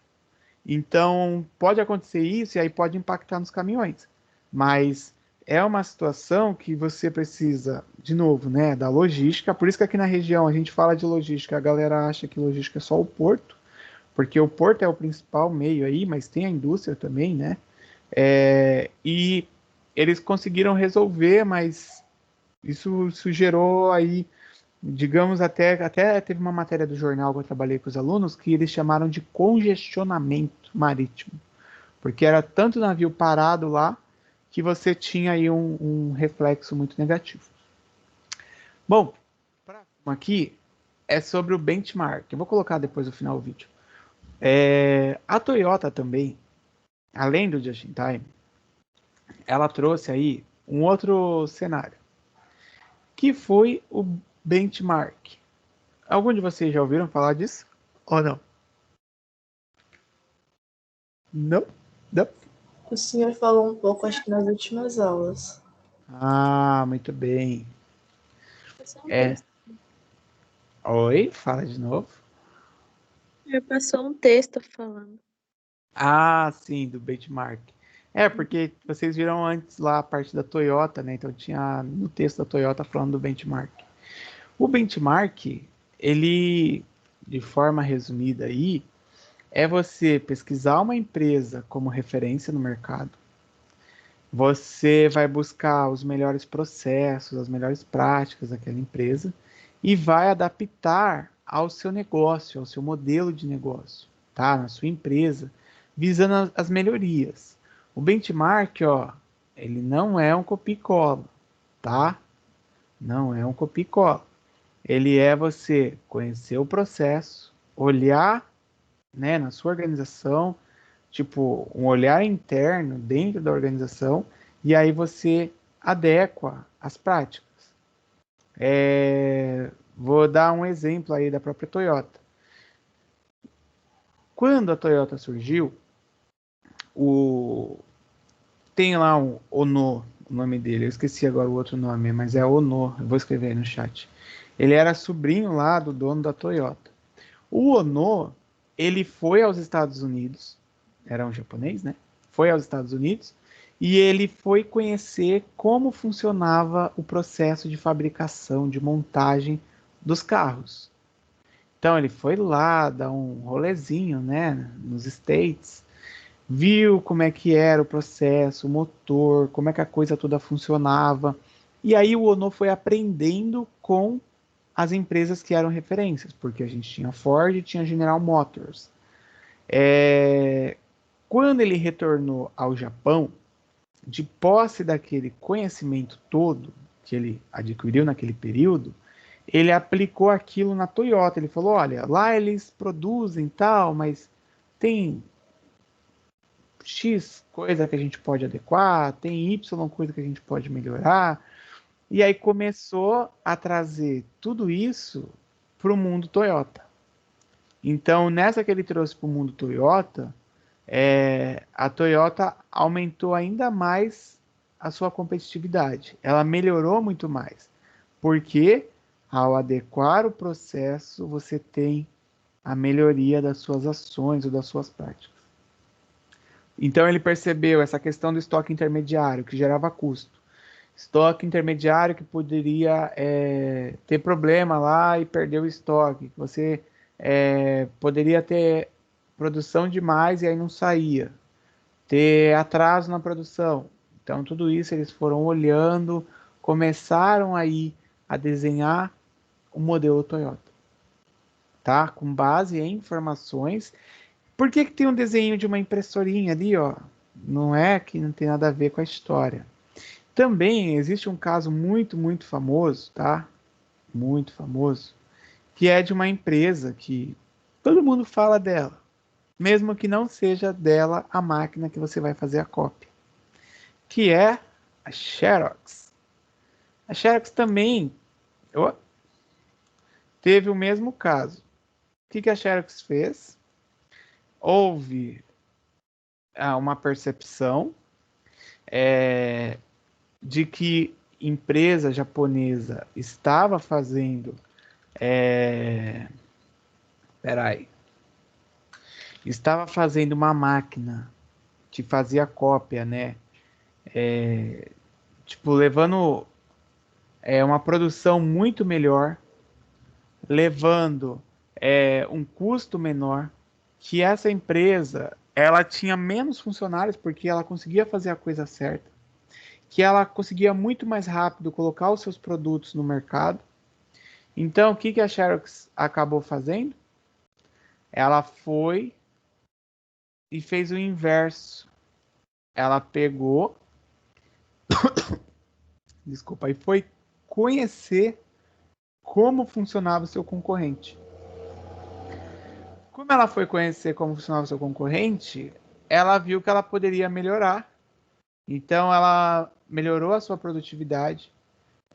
Então, pode acontecer isso e aí pode impactar nos caminhões. Mas é uma situação que você precisa, de novo, né, da logística. Por isso que aqui na região a gente fala de logística, a galera acha que logística é só o porto, porque o porto é o principal meio aí, mas tem a indústria também, né? E eles conseguiram resolver, mas isso gerou aí, digamos, até teve uma matéria do jornal que eu trabalhei com os alunos que eles chamaram de congestionamento marítimo, porque era tanto navio parado lá que você tinha aí um reflexo muito negativo. Bom, próximo aqui é sobre o benchmark. Eu vou colocar depois no final do vídeo. A Toyota também, além do Just in Time, ela trouxe aí um outro cenário, que foi o benchmark. Algum de vocês já ouviram falar disso? Ou não? Não? Não? O senhor falou um pouco, acho que nas últimas aulas. Ah, muito bem. Passou um É. texto. Oi, fala de novo. Já passou um texto falando. Ah, sim, do benchmark. Porque vocês viram antes lá a parte da Toyota, né? Então tinha no texto da Toyota falando do benchmark. O benchmark, ele, de forma resumida aí, é você pesquisar uma empresa como referência no mercado. Você vai buscar os melhores processos, as melhores práticas daquela empresa e vai adaptar ao seu negócio, ao seu modelo de negócio, tá? Na sua empresa, visando as melhorias. O benchmark, ó, ele não é um copia e cola, tá? Não é um copia e cola. Ele é você conhecer o processo, olhar, né, na sua organização, tipo, um olhar interno dentro da organização, e aí você adequa as práticas. Vou dar um exemplo aí da própria Toyota. Quando a Toyota surgiu, tem lá um Ono, o nome dele, eu esqueci agora o outro nome, mas é Ono, eu vou escrever aí no chat. Ele era sobrinho lá do dono da Toyota. O Ono, ele foi aos Estados Unidos, era um japonês, né? Foi aos Estados Unidos e ele foi conhecer como funcionava o processo de fabricação, de montagem dos carros. Então ele foi lá dar um rolezinho, né, nos States, viu como é que era o processo, o motor, como é que a coisa toda funcionava. E aí o Ono foi aprendendo com as empresas que eram referências, porque a gente tinha Ford e tinha General Motors. Quando ele retornou ao Japão, de posse daquele conhecimento todo que ele adquiriu naquele período, ele aplicou aquilo na Toyota. Ele falou, olha, lá eles produzem tal, mas tem X coisa que a gente pode adequar, tem Y coisa que a gente pode melhorar. E aí começou a trazer tudo isso para o mundo Toyota. Então, nessa que ele trouxe para o mundo Toyota, a Toyota aumentou ainda mais a sua competitividade. Ela melhorou muito mais. Porque ao adequar o processo, você tem a melhoria das suas ações ou das suas práticas. Então, ele percebeu essa questão do estoque intermediário, que gerava custo. Estoque intermediário que poderia ter problema lá e perder o estoque. Você poderia ter produção demais e aí não saía. Ter atraso na produção. Então, tudo isso eles foram olhando, começaram aí a desenhar o modelo Toyota. Tá? Com base em informações. Por que tem um desenho de uma impressorinha ali, ó? Não é que não tem nada a ver com a história. Também existe um caso muito, muito famoso, tá? Muito famoso, que é de uma empresa que todo mundo fala dela, mesmo que não seja dela a máquina que você vai fazer a cópia, que é a Xerox. A Xerox também teve o mesmo caso. O que a Xerox fez? Houve uma percepção de que empresa japonesa estava fazendo estava fazendo uma máquina que fazia cópia, né? Tipo, levando uma produção muito melhor, levando um custo menor, que essa empresa ela tinha menos funcionários porque ela conseguia fazer a coisa certa, que ela conseguia muito mais rápido colocar os seus produtos no mercado. Então, o que a Xerox acabou fazendo? Ela foi e fez o inverso. Ela pegou, desculpa, e foi conhecer como funcionava o seu concorrente. Como ela foi conhecer como funcionava o seu concorrente, ela viu que ela poderia melhorar. Então, ela melhorou a sua produtividade,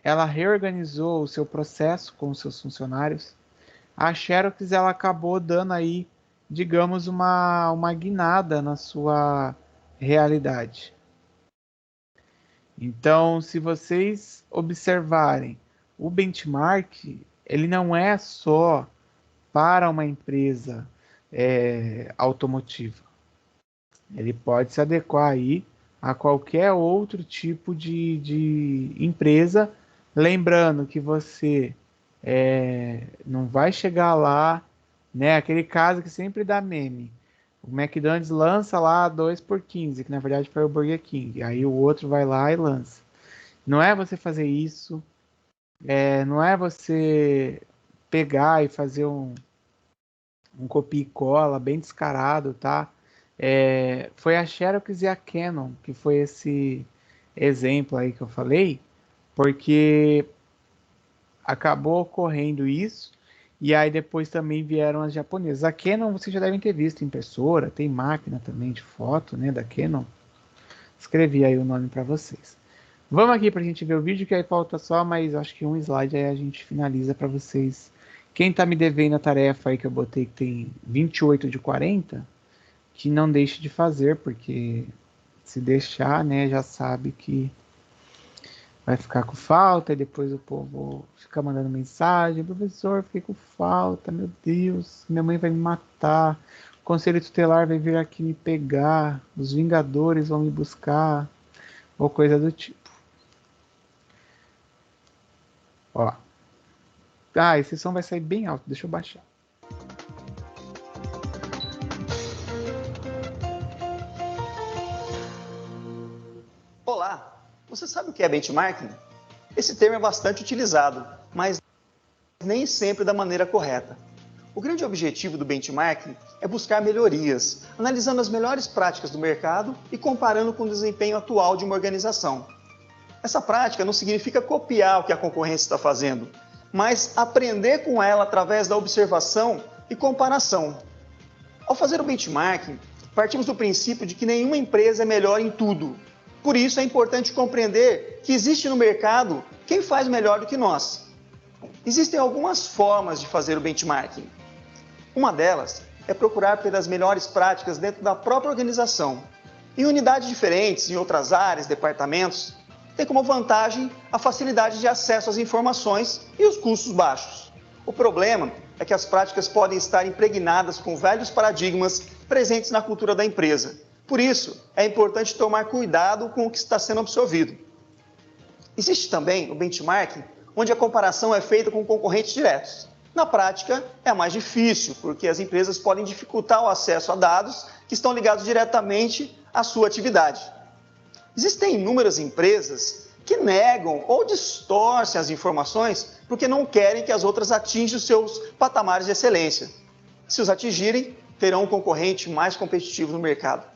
ela reorganizou o seu processo com os seus funcionários. A Xerox ela acabou dando aí, digamos, uma guinada na sua realidade. Então, se vocês observarem, o benchmark, ele não é só para uma empresa automotiva. Ele pode se adequar aí a qualquer outro tipo de empresa, lembrando que você não vai chegar lá, né? Aquele caso que sempre dá meme. O McDonald's lança lá 2 por 15, que na verdade foi o Burger King. Aí o outro vai lá e lança. Não é você fazer isso. Não é você pegar e fazer um copia e cola bem descarado, tá? Foi a Xerox e a Canon que foi esse exemplo aí que eu falei, porque acabou ocorrendo isso, e aí depois também vieram as japonesas. A Canon vocês já devem ter visto, impressora, tem máquina também de foto, né, da Canon. Escrevi aí o nome para vocês. Vamos aqui para a gente ver o vídeo, que aí falta só, mas acho que um slide aí a gente finaliza para vocês. Quem tá me devendo a tarefa aí que eu botei, que tem 28 de 40, que não deixe de fazer, porque se deixar, né, já sabe que vai ficar com falta, e depois o povo fica mandando mensagem: professor, fiquei com falta, meu Deus, minha mãe vai me matar, o conselho tutelar vai vir aqui me pegar, os Vingadores vão me buscar, ou coisa do tipo. Ó. Esse som vai sair bem alto, deixa eu baixar. Olá, você sabe o que é benchmarking? Esse termo é bastante utilizado, mas nem sempre da maneira correta. O grande objetivo do benchmarking é buscar melhorias, analisando as melhores práticas do mercado e comparando com o desempenho atual de uma organização. Essa prática não significa copiar o que a concorrência está fazendo, mas aprender com ela através da observação e comparação. Ao fazer o benchmarking, partimos do princípio de que nenhuma empresa é melhor em tudo. Por isso é importante compreender que existe no mercado quem faz melhor do que nós. Existem algumas formas de fazer o benchmarking. Uma delas é procurar pelas melhores práticas dentro da própria organização. Em unidades diferentes, em outras áreas, departamentos, tem como vantagem a facilidade de acesso às informações e os custos baixos. O problema é que as práticas podem estar impregnadas com velhos paradigmas presentes na cultura da empresa. Por isso, é importante tomar cuidado com o que está sendo absorvido. Existe também o benchmarking, onde a comparação é feita com concorrentes diretos. Na prática, é mais difícil, porque as empresas podem dificultar o acesso a dados que estão ligados diretamente à sua atividade. Existem inúmeras empresas que negam ou distorcem as informações porque não querem que as outras atinjam os seus patamares de excelência. Se os atingirem, terão um concorrente mais competitivo no mercado.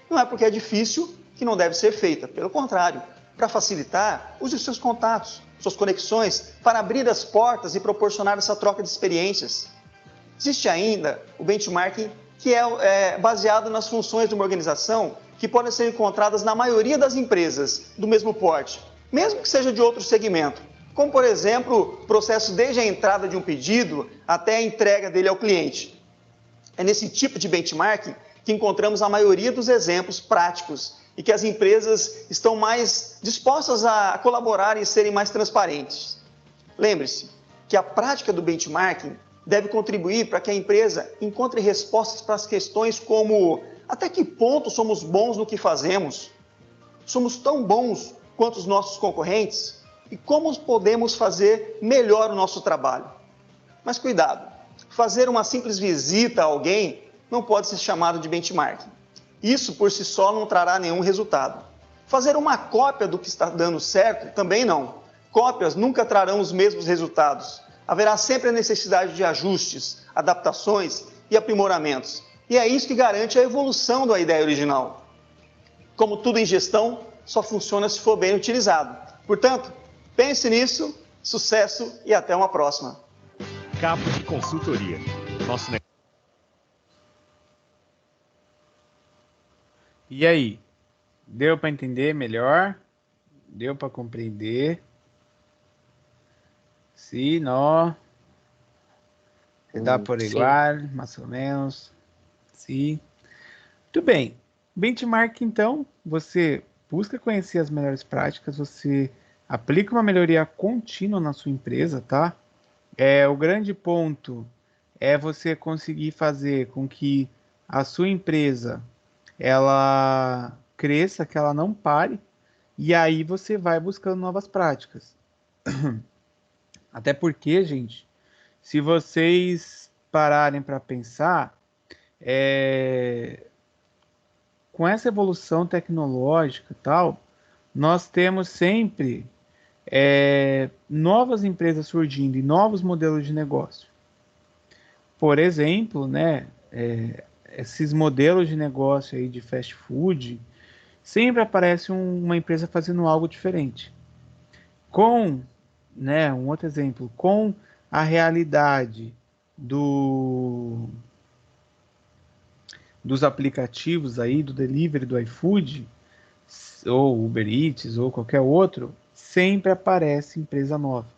Não é porque é difícil que não deve ser feita, pelo contrário, para facilitar, use os seus contatos, suas conexões, para abrir as portas e proporcionar essa troca de experiências. Existe ainda o benchmarking, que é baseado nas funções de uma organização que podem ser encontradas na maioria das empresas do mesmo porte, mesmo que seja de outro segmento, como, por exemplo, o processo desde a entrada de um pedido até a entrega dele ao cliente. É nesse tipo de benchmarking que encontramos a maioria dos exemplos práticos e que as empresas estão mais dispostas a colaborar e serem mais transparentes. Lembre-se que a prática do benchmarking deve contribuir para que a empresa encontre respostas para as questões como: até que ponto somos bons no que fazemos? Somos tão bons quanto os nossos concorrentes? E como podemos fazer melhor o nosso trabalho? Mas cuidado, fazer uma simples visita a alguém não pode ser chamado de benchmarking. Isso por si só não trará nenhum resultado. Fazer uma cópia do que está dando certo também não. Cópias nunca trarão os mesmos resultados. Haverá sempre a necessidade de ajustes, adaptações e aprimoramentos. E é isso que garante a evolução da ideia original. Como tudo em gestão, só funciona se for bem utilizado. Portanto, pense nisso, sucesso e até uma próxima. Capo de Consultoria. Nosso negócio. E aí? Deu para entender melhor? Deu para compreender? Sim, não. Dá por igual, mais ou menos. Sim. Muito bem. Benchmark, então, você busca conhecer as melhores práticas, você aplica uma melhoria contínua na sua empresa, tá? O grande ponto é você conseguir fazer com que a sua empresa ela cresça, que ela não pare, e aí você vai buscando novas práticas. Até porque, gente, se vocês pararem para pensar, com essa evolução tecnológica e tal, nós temos sempre novas empresas surgindo e novos modelos de negócio. Por exemplo, né, esses modelos de negócio aí de fast food, sempre aparece uma empresa fazendo algo diferente. Com, né, um outro exemplo, com a realidade dos aplicativos aí, do delivery, do iFood, ou Uber Eats, ou qualquer outro, sempre aparece empresa nova.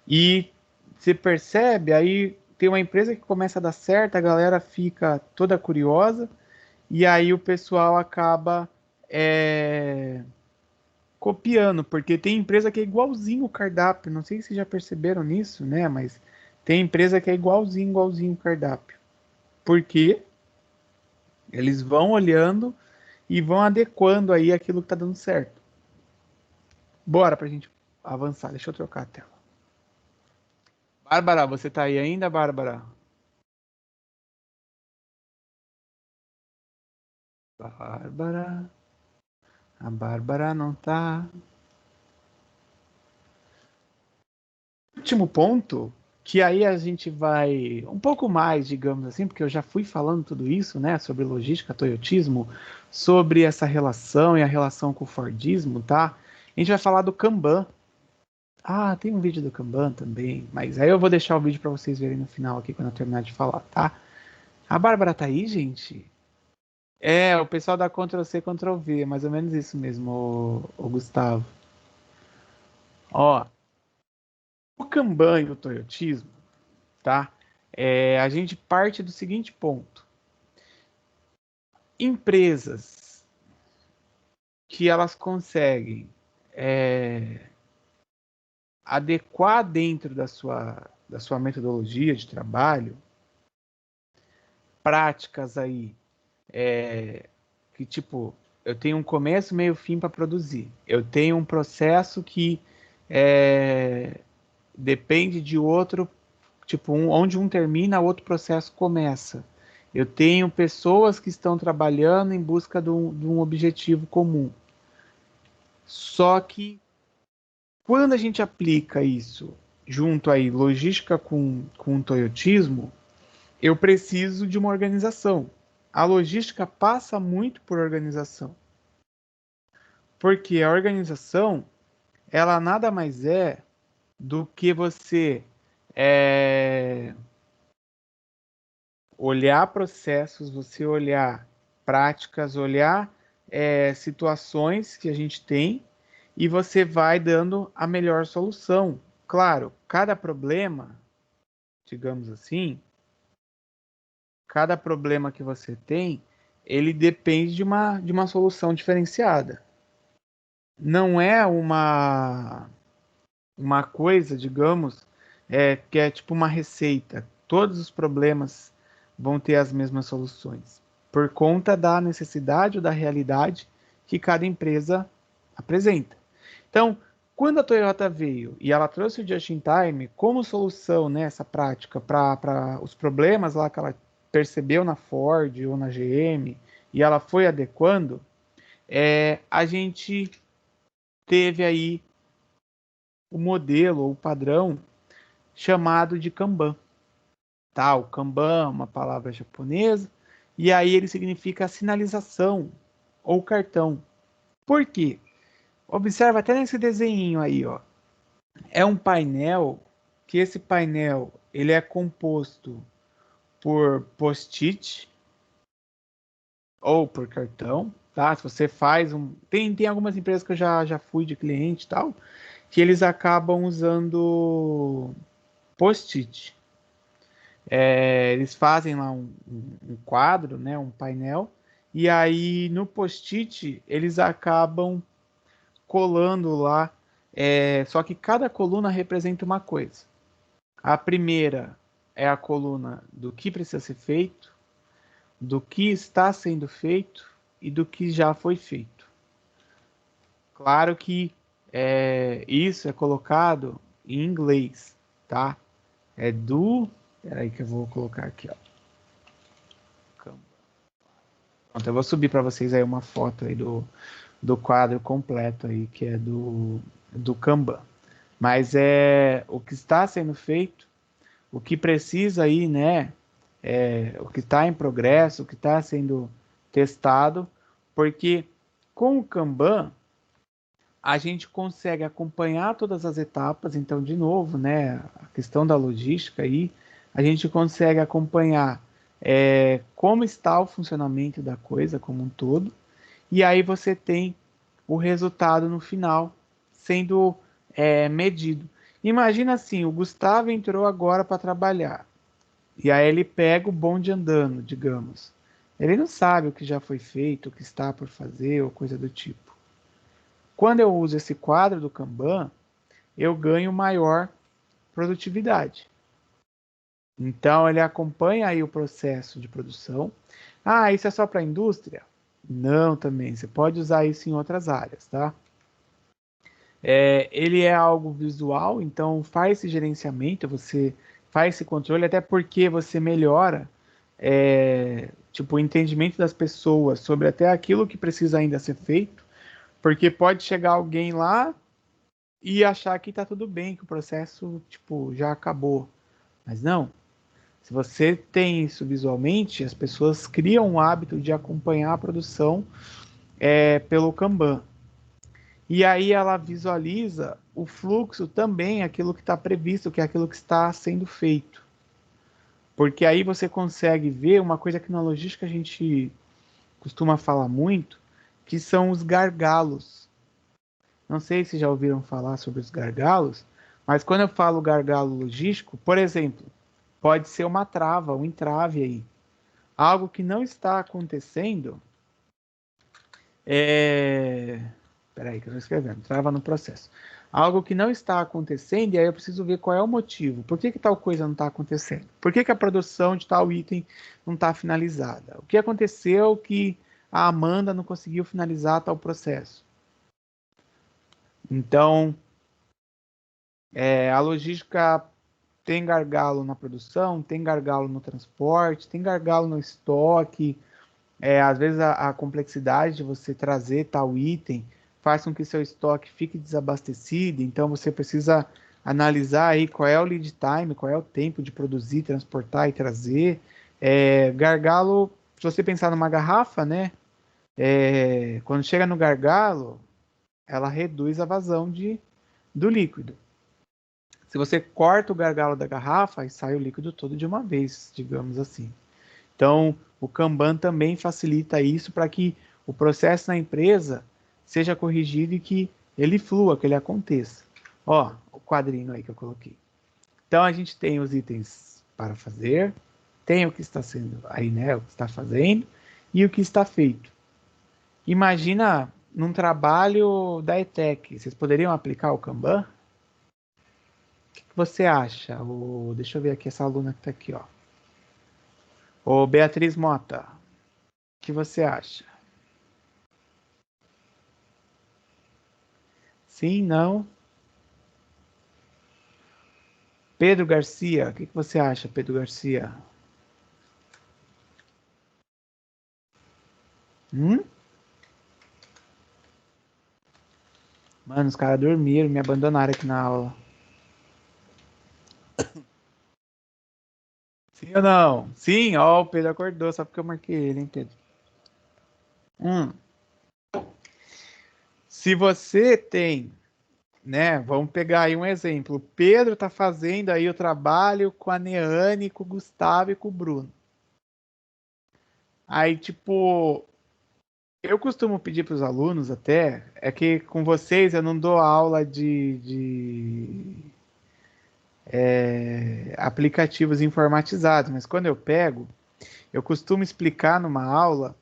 E você percebe, aí tem uma empresa que começa a dar certo, a galera fica toda curiosa, e aí o pessoal acaba copiando, porque tem empresa que é igualzinho o cardápio, não sei se vocês já perceberam nisso, né, mas tem empresa que é igualzinho o cardápio. Por quê? Eles vão olhando e vão adequando aí aquilo que tá dando certo. Bora pra gente avançar. Deixa eu trocar a tela. Bárbara, você tá aí ainda, Bárbara? Bárbara. A Bárbara não tá. Último ponto, que aí a gente vai um pouco mais, digamos assim, porque eu já fui falando tudo isso, né, sobre logística, toyotismo, sobre essa relação e a relação com o Fordismo, tá? A gente vai falar do Kanban. Ah, tem um vídeo do Kanban também, mas aí eu vou deixar o vídeo para vocês verem no final aqui, quando eu terminar de falar, tá? A Bárbara tá aí, gente? O pessoal dá Ctrl+C, Ctrl+V, mais ou menos isso mesmo, o Gustavo. Ó, o Kanban e o Toyotismo, tá? A gente parte do seguinte ponto. Empresas que elas conseguem adequar dentro da sua metodologia de trabalho práticas aí que tipo, eu tenho um começo, meio, fim para produzir. Eu tenho um processo que depende de outro, tipo, onde um termina, outro processo começa. Eu tenho pessoas que estão trabalhando em busca de um objetivo comum. Só que quando a gente aplica isso junto aí, logística com toyotismo, eu preciso de uma organização. A logística passa muito por organização. Porque a organização, ela nada mais é do que você olhar processos, você olhar práticas, olhar situações que a gente tem e você vai dando a melhor solução. Claro, cada problema, digamos assim, cada problema que você tem, ele depende de uma solução diferenciada. Não é uma coisa, digamos, que é tipo uma receita. Todos os problemas vão ter as mesmas soluções, por conta da necessidade ou da realidade que cada empresa apresenta. Então, quando a Toyota veio e ela trouxe o Just-in-Time como solução, né, essa prática para os problemas lá que ela percebeu na Ford ou na GM, e ela foi adequando, a gente teve aí o modelo ou o padrão chamado de Kanban. Tá? O Kanban é uma palavra japonesa, e aí ele significa sinalização ou cartão. Por quê? Observa até nesse desenho aí, ó. É um painel, que esse painel ele é composto por post-it ou por cartão, tá? Se você faz tem algumas empresas que eu já fui de cliente e tal, que eles acabam usando post-it. Eles fazem lá um quadro, né, um painel, e aí no post-it eles acabam colando lá, só que cada coluna representa uma coisa. A primeira é a coluna do que precisa ser feito, do que está sendo feito e do que já foi feito. Claro que isso é colocado em inglês, tá? Peraí que eu vou colocar aqui, ó. Pronto, eu vou subir para vocês aí uma foto aí do quadro completo aí, que é do Kanban. Mas o que está sendo feito, o que precisa aí, né? O que está em progresso, o que está sendo testado, porque com o Kanban a gente consegue acompanhar todas as etapas. Então, de novo, né, a questão da logística aí, a gente consegue acompanhar como está o funcionamento da coisa como um todo, e aí você tem o resultado no final sendo medido. Imagina assim, o Gustavo entrou agora para trabalhar, e aí ele pega o bonde andando, digamos. Ele não sabe o que já foi feito, o que está por fazer, ou coisa do tipo. Quando eu uso esse quadro do Kanban, eu ganho maior produtividade. Então, ele acompanha aí o processo de produção. Ah, isso é só para a indústria? Não, também. Você pode usar isso em outras áreas, tá? Ele é algo visual, então faz esse gerenciamento, você faz esse controle, até porque você melhora tipo, o entendimento das pessoas sobre até aquilo que precisa ainda ser feito, porque pode chegar alguém lá e achar que está tudo bem, que o processo tipo, já acabou. Mas não. Se você tem isso visualmente, as pessoas criam o hábito de acompanhar a produção pelo Kanban. E aí ela visualiza o fluxo também, aquilo que está previsto, que é aquilo que está sendo feito. Porque aí você consegue ver uma coisa que na logística a gente costuma falar muito, que são os gargalos. Não sei se já ouviram falar sobre os gargalos, mas quando eu falo gargalo logístico, por exemplo, pode ser uma trava, um entrave aí. Algo que não está acontecendo Peraí que eu estou escrevendo. Trava no processo. Algo que não está acontecendo e aí eu preciso ver qual é o motivo. Por que tal coisa não está acontecendo? Por que a produção de tal item não está finalizada? O que aconteceu que a Amanda não conseguiu finalizar tal processo? Então, a logística tem gargalo na produção, tem gargalo no transporte, tem gargalo no estoque. Às vezes a complexidade de você trazer tal item faz com que seu estoque fique desabastecido, então você precisa analisar aí qual é o lead time, qual é o tempo de produzir, transportar e trazer. Gargalo, se você pensar numa garrafa, né? Quando chega no gargalo, ela reduz a vazão do líquido. Se você corta o gargalo da garrafa, aí sai o líquido todo de uma vez, digamos assim. Então, o Kanban também facilita isso para que o processo na empresa seja corrigido e que ele flua, que ele aconteça. Ó, o quadrinho aí que eu coloquei. Então, a gente tem os itens para fazer, tem o que está sendo aí, né, o que está fazendo e o que está feito. Imagina num trabalho da ETEC, vocês poderiam aplicar o Kanban? O que você acha? Deixa eu ver aqui essa aluna que está aqui, ó. Ô, Beatriz Mota, o que você acha? Sim, não? Pedro Garcia, o que você acha, Pedro Garcia? Mano, os caras dormiram, me abandonaram aqui na aula. Sim ou não? Sim, ó, o Pedro acordou, só porque eu marquei ele, hein, Pedro? Se você tem, né, vamos pegar aí um exemplo. O Pedro tá fazendo aí o trabalho com a Neane, com o Gustavo e com o Bruno. Aí, tipo, eu costumo pedir para os alunos até, é que com vocês eu não dou aula de aplicativos informatizados, mas quando eu pego, eu costumo explicar numa aula,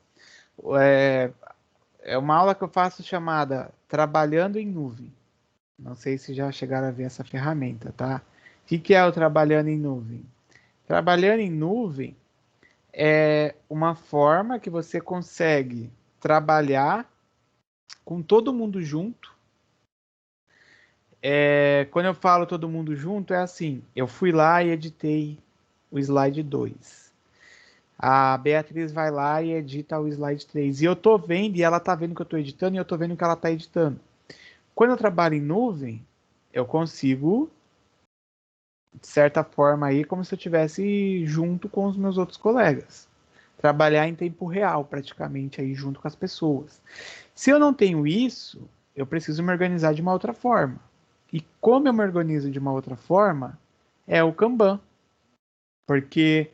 é uma aula que eu faço chamada Trabalhando em Nuvem. Não sei se já chegaram a ver essa ferramenta, tá? O que é o Trabalhando em Nuvem? Trabalhando em nuvem é uma forma que você consegue trabalhar com todo mundo junto. Quando eu falo todo mundo junto, é assim, eu fui lá e editei o slide 2. A Beatriz vai lá e edita o slide 3. E eu tô vendo, e ela tá vendo que eu tô editando, e eu tô vendo que ela tá editando. Quando eu trabalho em nuvem, eu consigo, de certa forma, aí, como se eu estivesse junto com os meus outros colegas. Trabalhar em tempo real, praticamente, aí junto com as pessoas. Se eu não tenho isso, eu preciso me organizar de uma outra forma. E como eu me organizo de uma outra forma, é o Kanban. Porque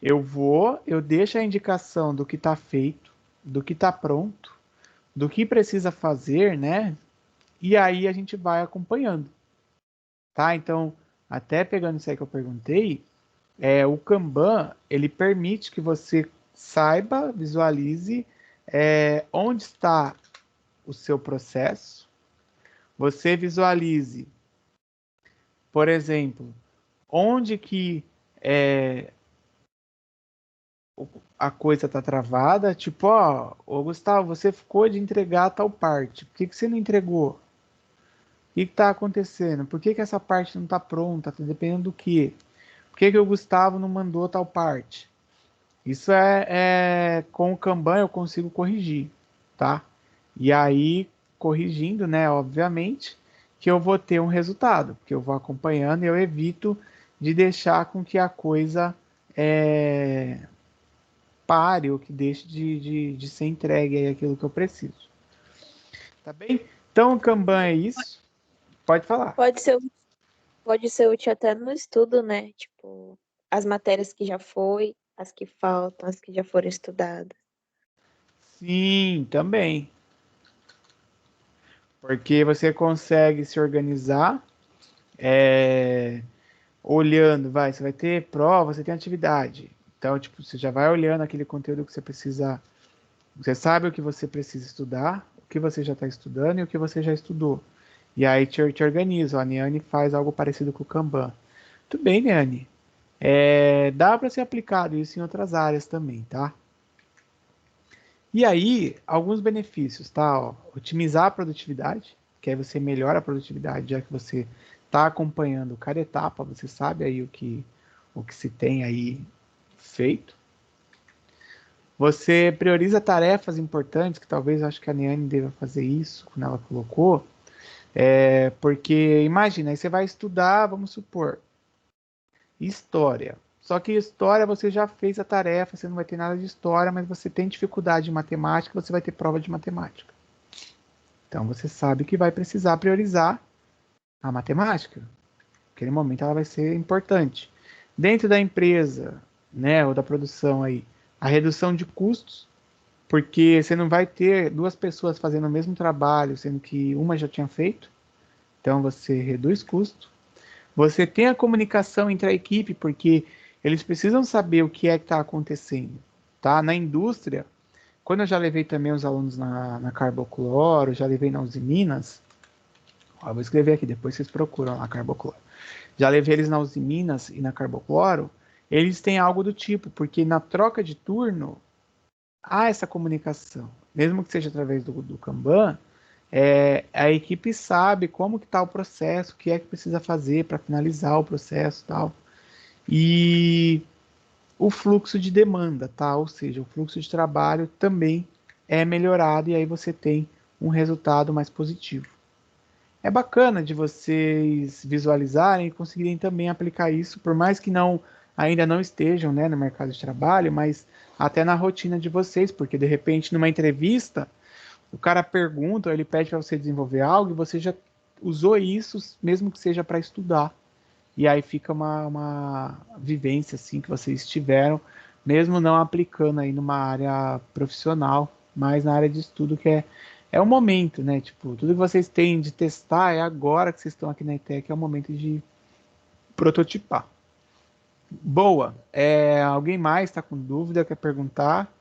eu deixo a indicação do que está feito, do que está pronto, do que precisa fazer, né? E aí a gente vai acompanhando. Tá? Então, até pegando isso aí que eu perguntei, o Kanban, ele permite que você saiba, visualize onde está o seu processo, você visualize, por exemplo, onde que a coisa está travada, tipo, ó, ô Gustavo, você ficou de entregar tal parte, por que você não entregou? O que está acontecendo? Por que essa parte não está pronta? Está dependendo do quê? Por que o Gustavo não mandou tal parte? Isso com o Kanban eu consigo corrigir, tá? E aí, corrigindo, né, obviamente, que eu vou ter um resultado, porque eu vou acompanhando e eu evito de deixar com que a coisa pare ou que deixe de ser entregue aí aquilo que eu preciso. Tá bem? Então, o Kanban é isso. Pode falar. Pode ser útil até no estudo, né? Tipo, as matérias que já foi, as que faltam, as que já foram estudadas. Sim, também. Porque você consegue se organizar, olhando, você vai ter prova, você tem atividade. Então, tipo, você já vai olhando aquele conteúdo que você precisa. Você sabe o que você precisa estudar, o que você já está estudando e o que você já estudou. E aí te organiza. A Niane faz algo parecido com o Kanban. Tudo bem, Niane. Dá para ser aplicado isso em outras áreas também, tá? E aí, alguns benefícios, tá? Ó, otimizar a produtividade, que aí você melhora a produtividade, já que você está acompanhando cada etapa, você sabe aí o que se tem aí feito. Você prioriza tarefas importantes, que talvez eu acho que a Niane deva fazer isso, quando ela colocou. Porque, imagina, aí você vai estudar, vamos supor, história. Só que história você já fez a tarefa, você não vai ter nada de história, mas você tem dificuldade em matemática, você vai ter prova de matemática. Então você sabe que vai precisar priorizar a matemática. Naquele momento ela vai ser importante. Dentro da empresa, né, ou da produção aí, a redução de custos, porque você não vai ter duas pessoas fazendo o mesmo trabalho, sendo que uma já tinha feito. Então você reduz custo. Você tem a comunicação entre a equipe, porque eles precisam saber o que é que está acontecendo. Tá? Na indústria, quando eu já levei também os alunos na Carbocloro, já levei na Usiminas, vou escrever aqui, depois vocês procuram lá Carbocloro. Já levei eles na Usiminas e na Carbocloro, eles têm algo do tipo, porque na troca de turno, há essa comunicação. Mesmo que seja através do Kanban, a equipe sabe como que está o processo, o que é que precisa fazer para finalizar o processo e tal. E o fluxo de demanda, tá? Ou seja, o fluxo de trabalho também é melhorado e aí você tem um resultado mais positivo. É bacana de vocês visualizarem e conseguirem também aplicar isso, por mais que ainda não estejam, né, no mercado de trabalho, mas até na rotina de vocês, porque de repente numa entrevista o cara pergunta, ou ele pede para você desenvolver algo e você já usou isso, mesmo que seja para estudar. E aí fica uma vivência assim que vocês tiveram, mesmo não aplicando aí numa área profissional, mas na área de estudo que é o momento, né? Tipo, tudo que vocês têm de testar é agora que vocês estão aqui na ETEC, é o momento de prototipar. Boa. Alguém mais está com dúvida, quer perguntar?